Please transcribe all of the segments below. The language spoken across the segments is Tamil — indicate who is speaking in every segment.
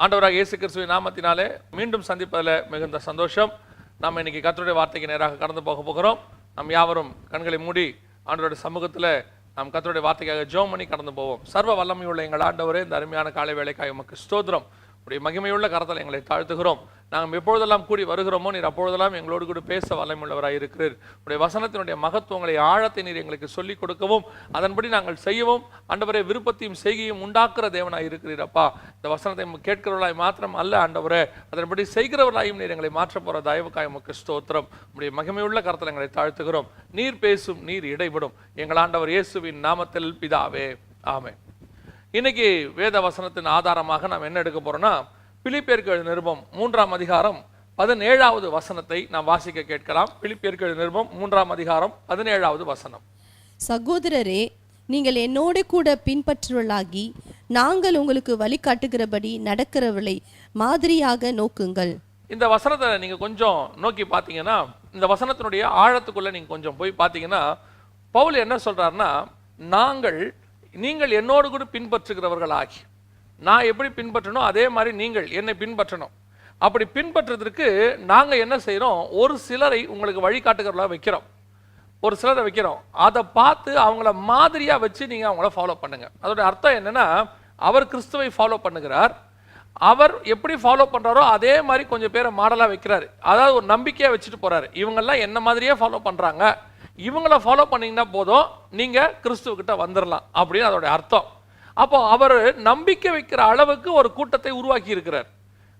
Speaker 1: ஆண்டவராக இயேசு கிறிஸ்துவின் நாமத்தினாலே மீண்டும் சந்திப்பதில் மிகுந்த சந்தோஷம். நாம் இன்னைக்கு கர்த்தருடைய வார்த்தைக்கு நேராக கடந்து போகிறோம். நாம் யாவரும் கண்களை மூடி ஆண்டவருடைய சமூகத்தில் நாம் கர்த்தருடைய வார்த்தைக்காக ஜெபம் பண்ணி கடந்து போவோம். சர்வ வல்லமையுள்ள எங்கள் ஆண்டவரே, இந்த அருமையான காலை வேளைக்காக உமக்கு ஸ்தோத்திரம். உடைய மகிமையுள்ள கரத்தில் எங்களை தாழ்த்துகிறோம். நாம் எப்பொழுதெல்லாம் கூடி வருகிறோமோ நீர் அப்பொழுதெல்லாம் எங்களோடு கூட பேச வல்லமையுள்ளவராக இருக்கிறீர். உடைய வசனத்தினுடைய மகத்துவங்களை ஆழத்தை நீர் எங்களுக்கு சொல்லிக் கொடுக்கவும் அதன்படி நாங்கள் செய்யவும் ஆண்டவரே விருப்பத்தையும் செய்கையும் உண்டாக்குற தேவனாய் இருக்கிறீர். அப்பா, இந்த வசனத்தை கேட்கிறவர்களாய் மாத்திரம் அல்ல ஆண்டவரே, அதன்படி செய்கிறவர்களாயும் நீர் எங்களை மாற்ற போகிற தயவுக்காய் உமக்கு ஸ்தோத்திரம். உடைய மகிமையுள்ள கரத்தில் எங்களை தாழ்த்துகிறோம். நீர் பேசும், நீர் இடைபடும். எங்கள் ஆண்டவர் இயேசுவின் நாமத்தில் பிதாவே, ஆமென். இன்னைக்கு வேத வசனத்தின் ஆதாரமாக நாம் என்ன எடுக்க போறோம்னா, பிலிப்பியருக்கு எழுதின நிருபம் 3ஆம் அதிகாரம் 17வது வசனத்தை நாம் வாசிக்க கேட்கலாம். பிலிப்பியருக்கு எழுதின நிருபம் 3ஆம் அதிகாரம் 17வது வசனம்.
Speaker 2: சகோதரரே, நீங்கள் என்னோடு கூட பின்பற்றுவர்களாகி நாங்கள் உங்களுக்கு வழிகாட்டுகிறபடி நடக்கிறவர்களை மாதிரியாக நோக்குங்கள்.
Speaker 1: இந்த வசனத்தை நீங்க கொஞ்சம் நோக்கி பார்த்தீங்கன்னா, இந்த வசனத்தினுடைய ஆழத்துக்குள்ள நீங்க கொஞ்சம் போய் பார்த்தீங்கன்னா, பவுல் என்ன சொல்றாருன்னா, நீங்கள் என்னோடு கூட பின்பற்றுகிறவர்களாகி, நான் எப்படி பின்பற்றணும் அதே மாதிரி நீங்கள் என்னை பின்பற்றணும். அப்படி பின்பற்றுறதுக்கு நாங்கள் என்ன செய்கிறோம், ஒரு சிலரை உங்களுக்கு வழிகாட்டுகிறவர்களாக வைக்கிறோம். ஒரு சிலரை வைக்கிறோம். அதை பார்த்து அவங்கள மாதிரியாக வச்சு நீங்கள் அவங்கள ஃபாலோ பண்ணுங்க. அதோட அர்த்தம் என்னன்னா, அவர் கிறிஸ்துவை ஃபாலோ பண்ணுகிறார். அவர் எப்படி ஃபாலோ பண்ணுறாரோ அதே மாதிரி கொஞ்சம் பேரை மாடலாக வைக்கிறாரு. அதாவது ஒரு நம்பிக்கையாக வச்சுட்டு போகிறாரு. இவங்கெல்லாம் என்ன மாதிரியே ஃபாலோ பண்ணுறாங்க, இவங்கள ஃபாலோ பண்ணீங்கன்னா போதும், நீங்கள் கிறிஸ்துவக்கிட்ட வந்துடலாம் அப்படின்னு அதோட அர்த்தம். அப்போ அவர் நம்பிக்கை வைக்கிற அளவுக்கு ஒரு கூட்டத்தை உருவாக்கி இருக்கிறார்.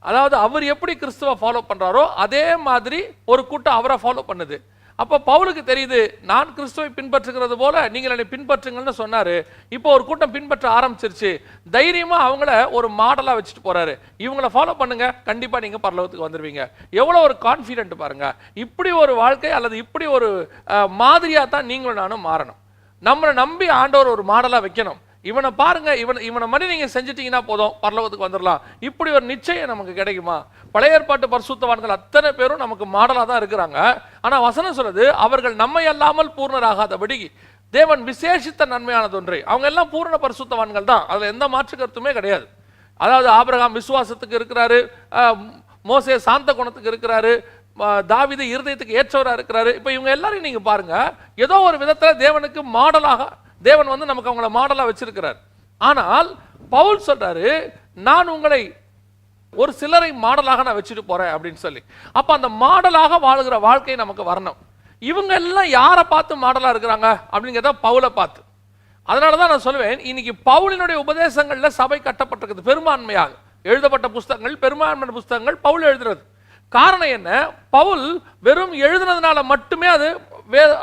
Speaker 1: அதாவது அவர் எப்படி கிறிஸ்துவ ஃபாலோ பண்றாரோ அதே மாதிரி ஒரு கூட்டம் அவரை ஃபாலோ பண்ணுது. அப்போ பவுலுக்கு தெரியுது, நான் கிறிஸ்துவை பின்பற்றுகிறது போல நீங்கள் என்னை பின்பற்றுங்கள்னு சொன்னாரு. இப்போ ஒரு கூட்டம் பின்பற்ற ஆரம்பிச்சிருச்சு. தைரியமா அவங்கள ஒரு மாடலா வச்சுட்டு போறாரு. இவங்கள ஃபாலோ பண்ணுங்க, கண்டிப்பா நீங்க பரலோகத்துக்கு வந்துருவீங்க. எவ்வளவு ஒரு கான்ஃபிடென்ட் பாருங்க. இப்படி ஒரு வாழ்க்கை அல்லது இப்படி ஒரு மாதிரியா தான் நீங்களும் நானும் மாறணும். நம்மளை நம்பி ஆண்டவர் ஒரு மாடலா வைக்கணும். இவனை பாருங்க, இவனை மாதிரி நீங்க செஞ்சிட்டீங்கன்னா போதும், பரலோகத்துக்கு வந்துடலாம். இப்படி ஒரு நிச்சயம் நமக்கு கிடைக்குமா? பழைய ஏற்பாட்டு பரிசுத்தவான்கள் அத்தனை பேரும் நமக்கு மாடலா தான் இருக்கிறாங்க. ஆனா வசனம் சொல்லுது, அவர்கள் நம்மை அல்லாமல் பூர்ணராகாதபடி தேவன் விசேஷித்த நன்மையானது ஒன்றை. அவங்க எல்லாம் பூர்ண பரிசுத்தவான்கள் தான், அதுல எந்த மாற்று கருத்துமே கிடையாது. அதாவது ஆபிரகாம் விசுவாசத்துக்கு இருக்கிறாரு, மோசே சாந்த குணத்துக்கு இருக்கிறாரு, தாவீது இருதயத்துக்கு ஏற்றவராக இருக்கிறாரு. இப்ப இவங்க எல்லாரையும் நீங்க பாருங்க, ஏதோ ஒரு விதத்துல தேவனுக்கு மாடலாக தேவன் நமக்கு அவங்கள மாடலா வச்சிருக்கிறார். ஆனால் பவுல் சொல்றாரு, நான் உங்களை ஒரு சிலரை மாடலாக நான் வச்சுட்டு போறேன் அப்படின்னு சொல்லி. அப்ப அந்த மாடலாக வாழுகிற வாழ்க்கை நமக்கு வரணும். இவங்க எல்லாம் யாரை பார்த்து மாடலா இருக்கிறாங்க அப்படிங்கிறத பவுலை பார்த்து. அதனாலதான் நான் சொல்லுவேன், இன்னைக்கு பவுலினுடைய உபதேசங்கள்ல சபை கட்டப்பட்டிருக்குது. பெரும்பான்மையாக எழுதப்பட்ட புஸ்தகங்கள், பெரும்பான்மையான புஸ்தகங்கள் பவுல் எழுதுறது. காரணம் என்ன? பவுல் வெறும் எழுதுனதுனால மட்டுமே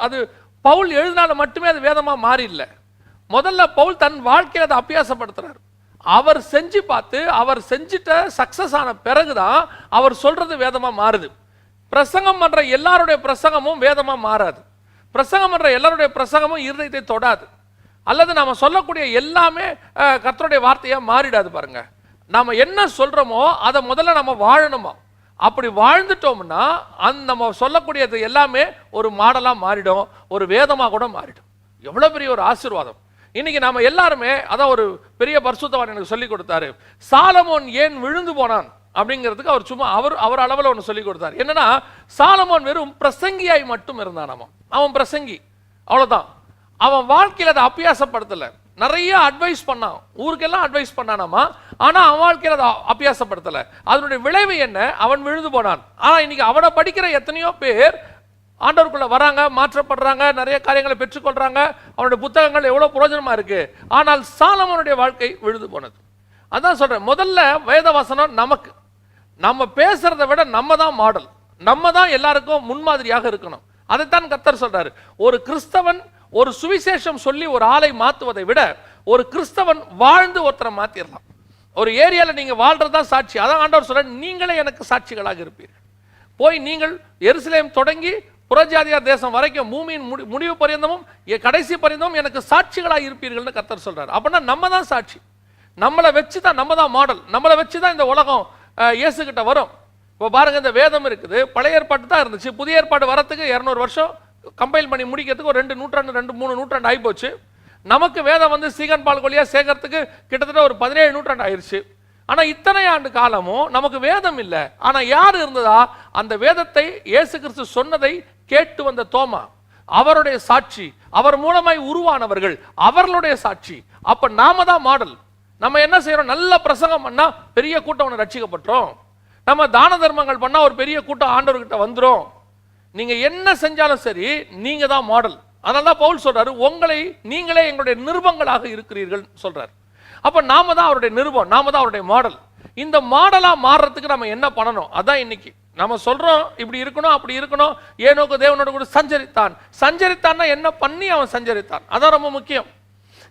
Speaker 1: அது பவுல் எழுதினால மட்டுமே அது வேதமா மாறி இல்லை. முதல்ல பவுல் தன் வாழ்க்கையை அதை அபியாசப்படுத்துறாரு. அவர் செஞ்சு பார்த்து அவர் செஞ்சிட்ட சக்சஸ் ஆன பிறகுதான் அவர் சொல்றது வேதமா மாறுது. பிரசங்கம் பண்ற எல்லாருடைய பிரசங்கமும் வேதமா மாறாது. பிரசங்கம் பண்ற எல்லாருடைய பிரசங்கமும் இருதயத்தை தொடாது. அல்லது நாம சொல்லக்கூடிய எல்லாமே கர்த்தருடைய வார்த்தையா மாறிடாது. பாருங்க, நாம என்ன சொல்றோமோ அதை முதல்ல நம்ம வாழணுமா. அப்படி வாழ்ந்துட்டோம்னா நம்ம சொல்லக்கூடியது எல்லாமே ஒரு மாடலா மாறிடும், ஒரு வேதமா கூட மாறிடும். எவ்வளவு பெரிய ஒரு ஆசீர்வாதம். இன்னைக்கு நாம எல்லாருமே, அதான் ஒரு பெரிய பரிசுத்தவான் எனக்கு சொல்லி கொடுத்தாரு, சாலமோன் ஏன் விழுந்து போனான் அப்படிங்கிறதுக்கு அவர் சும்மா அவர் அளவில் ஒன்று சொல்லி கொடுத்தாரு. என்னன்னா, சாலமோன் வெறும் பிரசங்கியாய் மட்டும் இருந்தான். அவன் பிரசங்கி, அவ்வளவுதான். அவன் வாழ்க்கையில் அதை அபியாசப்படுத்தல. நிறைய அட்வைஸ் பண்ணான், ஊருக்கெல்லாம் அட்வைஸ் பண்ணானாமா, ஆனா அவன் வாழ்க்கையில் அதை அபியாசப்படுத்தல. அதனுடைய விளைவு என்ன? அவன் விழுந்து போனான். ஆனா இன்னைக்கு அவனை படிக்கிற எத்தனையோ பேர் ஆண்டவருக்குள்ள வராங்க, மாற்றப்படுறாங்க, நிறைய காரியங்களை பெற்றுக்கொள்றாங்க. அவனுடைய புத்தகங்கள் எவ்வளவு பிரயோஜனமா இருக்கு. ஆனால் சாலமோனுடைய வாழ்க்கை விழுந்து போனது. அதான் சொல்றேன், முதல்ல வேத வசனம் நமக்கு, நம்ம பேசுறதை விட நம்ம தான் மாடல், நம்ம தான் எல்லாருக்கும் முன்மாதிரியாக இருக்கணும். அதைத்தான் கர்த்தர் சொல்றாரு. ஒரு கிறிஸ்தவன் ஒரு சுவிசேஷம் சொல்லி ஒரு ஆளை மாத்துவதை விட ஒரு கிறிஸ்தவன் வாழ்ந்து ஒருத்தரை மாத்திரலாம். ஒரு ஏரியால நீங்க வாழ்றதா சாட்சி. அதான் ஆண்டவர் சொல்ற, நீங்களே எனக்கு சாட்சிகளாக இருப்பீர்கள். போய் நீங்கள் எருசலேம் தொடங்கி புறஜாதியார் தேசம் வரைக்கும், பூமியின் முடிவு பரியந்தமும் கடைசி பரியந்தமும் எனக்கு சாட்சிகளாக இருப்பீர்கள்னு கர்த்தர் சொல்றாரு. அப்படின்னா நம்ம தான் சாட்சி. நம்மளை வச்சு தான், நம்ம தான் மாடல். நம்மளை வச்சு தான் இந்த உலகம் இயேசு கிட்ட வரும். இப்போ பாருங்க, இந்த வேதம் இருக்குது, பழைய ஏற்பாடு தான் இருந்துச்சு. புதிய ஏற்பாடு வரத்துக்கு 200 வருஷம் கம்பைல் பண்ணி முடிக்கிறதுக்கு ஒரு 2 நூற்றாண்டு 2-3 நூற்றாண்டு ஆகிப்போச்சு. நமக்கு வேதம் சீகன் பால் கொலியா சேர்க்கறதுக்கு கிட்டத்தட்ட ஒரு 17 நூற்றாண்டு ஆயிடுச்சு. ஆனா இத்தனை ஆண்டு காலமும் நமக்கு வேதம் இல்லை. ஆனா யார் இருந்ததா? அந்த வேதத்தை இயேசு கிறிஸ்து சொன்னதை கேட்டு வந்த தோமா, அவருடைய சாட்சி, அவர் மூலமாய் உருவானவர்கள், அவர்களுடைய சாட்சி. அப்ப நாம தான் மாடல். நம்ம என்ன செய்யறோம்? நல்ல பிரசங்கம் பண்ணா பெரிய கூட்டம் ரட்சிக்கப்பட்டோம். நம்ம தான தர்மங்கள் பண்ணா ஒரு பெரிய கூட்டம் ஆண்டவர்கிட்ட வந்துரும். நீங்க என்ன செஞ்சாலும் சரி, நீங்க தான் மாடல். அதனாலதான் பவுல் சொல்றாரு, உங்களை நீங்களே எங்களுடைய நிருபங்களாக இருக்கிறீர்கள் சொல்றாரு. அப்ப நாம தான் அவருடைய நிருபம், நாம தான் அவருடைய மாடல். இந்த மாடலா மாறுறதுக்கு நம்ம என்ன பண்ணணும்? அதான் இன்னைக்கு நம்ம சொல்றோம், இப்படி இருக்கணும், அப்படி இருக்கணும். ஏனோக்கு தேவனோட கூட சஞ்சரித்தான். சஞ்சரித்தான்னா என்ன பண்ணி அவன் சஞ்சரித்தான், அதான் ரொம்ப முக்கியம்.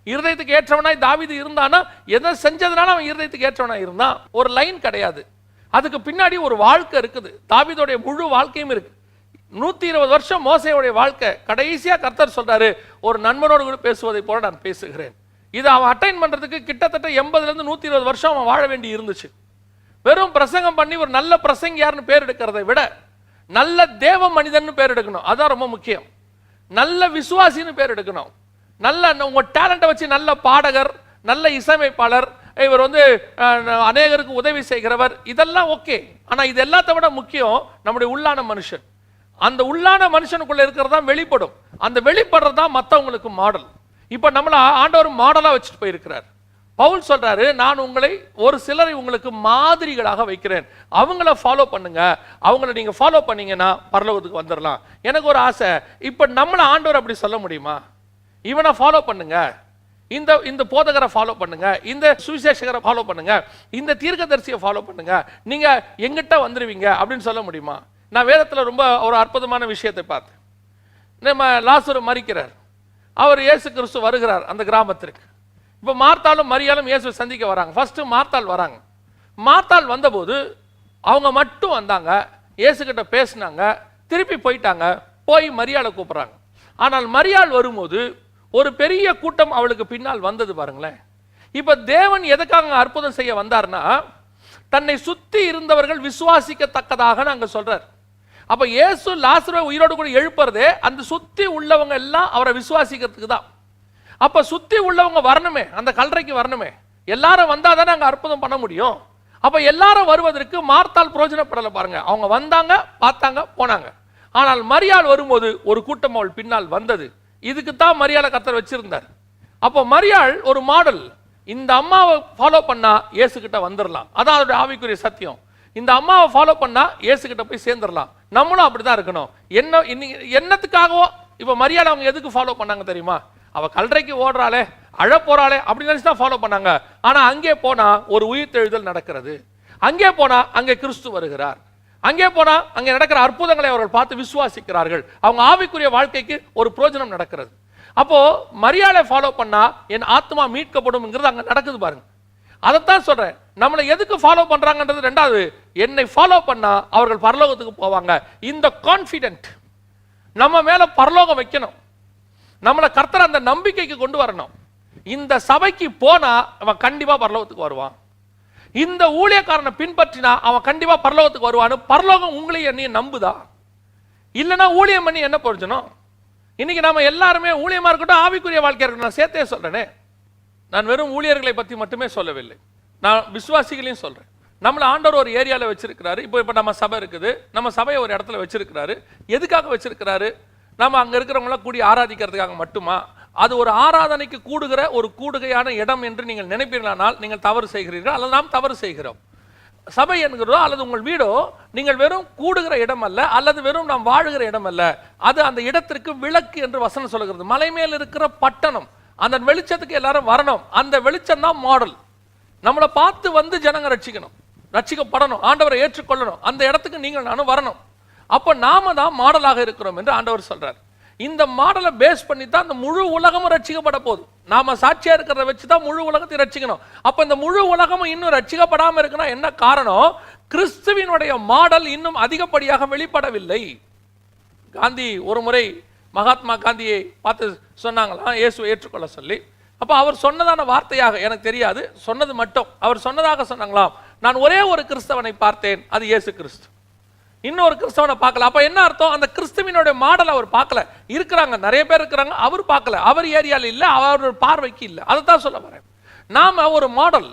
Speaker 1: இருதயத்துக்கு ஏற்றவனாய் தாவீது இருந்தானா, எதை செஞ்சதுனால அவன் இருதயத்துக்கு ஏற்றவனாய் இருந்தான்? ஒரு லைன் கிடையாது, அதுக்கு பின்னாடி ஒரு வாழ்க்கை இருக்குது. தாவீதுடைய முழு வாழ்க்கையும் இருக்கு. 120 வருஷம் மோசேயுடைய வாழ்க்கை. கடைசியா கர்த்தர் சொல்றாரு, ஒரு நண்பனோடு கூட பேசுவதை போல நான் பேசுகிறேன். இதை அவன் அட்டைன் பண்றதுக்கு கிட்டத்தட்ட 80 இருந்து 120 வருஷம் அவன் வாழ வேண்டி இருந்துச்சு. வெறும் பிரசங்கம் பண்ணி ஒரு நல்ல பிரசங்கியார்னு பேர் எடுக்கிறதை விட நல்ல தேவ மனிதன் பேர் எடுக்கணும். அதான் ரொம்ப முக்கியம். நல்ல விசுவாசின்னு பேர் எடுக்கணும். நல்ல உங்க டேலண்ட்டை வச்சு நல்ல பாடகர், நல்ல இசையமைப்பாளர், இவர் அநேகருக்கு உதவி செய்கிறவர், இதெல்லாம் ஓகே. ஆனா இது எல்லாத்த விட முக்கியம் நம்முடைய உள்ளான மனுஷன். அந்த உள்ளான மனுஷனுக்குள்ள இருக்கிறதா வெளிப்படும். அந்த வெளிப்படுறதா மற்றவங்களுக்கு மாடல். இப்ப நம்மள ஆண்டவர் மாடலா வச்சுட்டு போயிருக்கிறார். பவுல் சொல்றாரு, நான் உங்களை ஒரு சிலரை உங்களுக்கு மாதிரிகளாக வைக்கிறேன், அவங்கள ஃபாலோ பண்ணுங்க. அவங்கள நீங்க ஃபாலோ பண்ணீங்கன்னா பரலோகத்துக்கு வந்துடலாம். எனக்கு ஒரு ஆசை, இப்ப நம்மள ஆண்டவர் அப்படி சொல்ல முடியுமா? இவனை ஃபாலோ பண்ணுங்க, இந்த போதகரை ஃபாலோ பண்ணுங்க, இந்த சுவிசேஷகரை ஃபாலோ பண்ணுங்க, இந்த தீர்க்கதரிசியை ஃபாலோ பண்ணுங்க, நீங்க எங்கிட்ட வந்துருவீங்க அப்படின்னு சொல்ல முடியுமா? நான் வேதத்துல ரொம்ப ஒரு அற்புதமான விஷயத்தை பார்த்தேன். நம்ம லாசரு மரிக்கிறார், அவர் இயேசு கிறிஸ்து வருகிறார் அந்த கிராமத்திற்கு. இப்ப மார்த்தாலும் மரியாலும் இயேசு சந்திக்க வராங்க. ஃபர்ஸ்ட் மார்த்தாள் வராங்க. மார்த்தாள் வந்தபோது அவங்க மட்டும் வந்தாங்க, இயேசு கிட்ட பேசினாங்க, திருப்பி போயிட்டாங்க. போய் மரியாளை கூப்பிடுறாங்க. ஆனால் மரியாள் வரும்போது ஒரு பெரிய கூட்டம் அவளுக்கு பின்னால் வந்தது பாருங்களேன். இப்ப தேவன் எதுக்காக அற்புதம் செய்ய வந்தார்னா, தன்னை சுத்தி இருந்தவர்கள் விசுவாசிக்கத்தக்கதாக நாங்க சொல்றார். அப்ப இயேசு லாசருவை உயிரோடு கூட எழுப்புறதே அந்த சுத்தி உள்ளவங்க எல்லாம் அவரை விசுவாசிக்கிறதுக்கு தான். அப்ப சுத்தி உள்ளவங்க வரணுமே, அந்த கல்லறைக்கு வரணுமே. எல்லாரும் வந்தாதானே அங்க அற்புதம் பண்ண முடியும். அப்ப எல்லாரும் வருவதற்கு மார்த்தாள் பிரயோஜனப்படலை பாருங்க. அவங்க வந்தாங்க, பார்த்தாங்க, போனாங்க. ஆனால் மரியாள் வரும்போது ஒரு கூட்டம் அவள் பின்னால் வந்தது. இதுக்கு தான் மரியாளை கர்த்தர் வச்சிருந்தார். அப்போ மரியாள் ஒரு மாடல். இந்த அம்மாவை ஃபாலோ பண்ணா இயேசு கிட்ட வந்துடலாம், அதான் அவருடைய ஆவிக்குரிய சத்தியம். இந்த அம்மாவை ஃபாலோ பண்ணா இயேசு கிட்ட போய் சேர்ந்துடலாம். நம்மளும் அப்படிதான் இருக்கணும். என்னத்துக்காகவோ இப்ப மரியாதை அவங்க எதுக்கு ஃபாலோ பண்ணாங்க தெரியுமா? அவ கல்லறைக்கு ஓடுறாளே, அழ போறாளே அப்படின்னு நினைச்சு தான் ஃபாலோ பண்ணாங்க. ஆனா அங்கே போனா ஒரு உயிர்த்தெழுதல் நடக்கிறது. அங்கே போனா அங்கே கிறிஸ்து வருகிறார். அங்கே போனா அங்கே நடக்கிற அற்புதங்களை அவர்கள் பார்த்து விசுவாசிக்கிறார்கள். அவங்க ஆவிக்குரிய வாழ்க்கைக்கு ஒரு பிரயோஜனம் நடக்கிறது. அப்போ மரியாதை ஃபாலோ பண்ணா என் ஆத்மா மீட்கப்படும் அங்க நடக்குது பாருங்க. அதைத்தான் சொல்றேன். நம்மளை எதுக்கு ஃபாலோ பண்றாங்கன்றது ரெண்டாவது. என்னை ஃபாலோ பண்ணா அவர்கள் பரலோகத்துக்கு போவாங்க. இந்த கான்ஃபிடென்ட் நம்ம மேல பரலோகம் வைக்கணும். நம்மளை கர்த்தர் அந்த நம்பிக்கைக்கு கொண்டு வரணும். இந்த சபைக்கு போனா அவன் கண்டிப்பா பரலோகத்துக்கு வருவான். இந்த ஊழியக்காரனை பின்பற்றினா அவன் கண்டிப்பா பரலோகத்துக்கு வருவான்னு பரலோகம் உங்களையும் என்னையும் நம்புதா? இல்லைன்னா ஊழியம் பண்ணி என்ன பிரயோஜனம்? இன்னைக்கு நாம எல்லாருமே ஊழியமா இருக்கட்டும், ஆவிக்குரிய வாழ்க்கையா இருக்கட்டும், நான் சேர்த்தே சொல்றேனே. நான் வெறும் ஊழியர்களை பத்தி மட்டுமே சொல்லவில்லை, நான் விசுவாசிகளையும் சொல்றேன். நம்மள ஆண்டவர் ஒரு ஏரியாவில் வச்சிருக்கிறாரு. இப்போ நம்ம சபை இருக்குது, நம்ம சபையை ஒரு இடத்துல வச்சிருக்கிறாரு. எதுக்காக வச்சிருக்கிறாரு? நம்ம அங்க இருக்கிறவங்களாம் கூடி ஆராதிக்கிறதுக்காக மட்டுமா? அது ஒரு ஆராதனைக்கு கூடுகிற ஒரு கூடுகையான இடம் என்று நீங்கள் நினைப்பீர்களானால் நீங்கள் தவறு செய்கிறீர்கள், அல்லது நாம் தவறு செய்கிறோம். சபை என்கிறதோ அல்லது உங்கள் வீடோ நீங்கள் வெறும் கூடுகிற இடம் அல்ல, அல்லது வெறும் நாம் வாழுகிற இடம் அல்ல. அது அந்த இடத்திற்கு விளக்கு என்று வசனம் சொல்கிறது. மலை மேல் இருக்கிற பட்டணம், அந்த வெளிச்சத்துக்கு எல்லாரும் வரணும். அந்த வெளிச்சம் தான் மாடல். நம்மளை பார்த்து வந்து ஜனங்க ரட்சிக்கணும், ரட்சிக்கப்படணும், ஆண்டவரை ஏற்றுக்கொள்ளணும். அந்த இடத்துக்கு நீங்கள் நானும் வரணும். அப்ப நாம தான் மாடலாக இருக்கிறோம் என்று ஆண்டவர் சொல்றார். இந்த மாடலை பேஸ் பண்ணி தான் இந்த முழு உலகமும் ரட்சிக்கப்பட போகுது. நாம சாட்சியா இருக்கிறத வச்சுதான் முழு உலகத்தை ரட்சிக்கணும். அப்ப இந்த முழு உலகமும் இன்னும் ரட்சிக்கப்படாம இருக்குன்னா என்ன காரணம்? கிறிஸ்துவினுடைய மாடல் இன்னும் அதிகப்படியாக வெளிப்படவில்லை. காந்தி ஒரு முறை மகாத்மா காந்தியை பார்த்து சொன்னாங்களாம், இயேசுவை ஏற்றுக்கொள்ள சொல்லி. அப்ப அவர் சொன்னதான வார்த்தையாக எனக்கு தெரியாது, சொன்னது மட்டும் அவர் சொன்னதாக சொன்னாங்களாம், நான் ஒரே ஒரு கிறிஸ்தவனை பார்த்தேன், அது இயேசு கிறிஸ்து. இன்னொரு கிறிஸ்தவனை பார்க்கல. அப்ப என்ன அர்த்தம்? அந்த கிறிஸ்துவினுடைய மாடல் அவர் பார்க்கல. இருக்கிறாங்க, நிறைய பேர் இருக்கிறாங்க, அவர் பார்க்கல. அவர் ஏரியால இல்ல, அவர் பார்வைக்கு இல்ல. அதைத்தான் சொல்ல வரேன். நாம ஒரு மாடல்.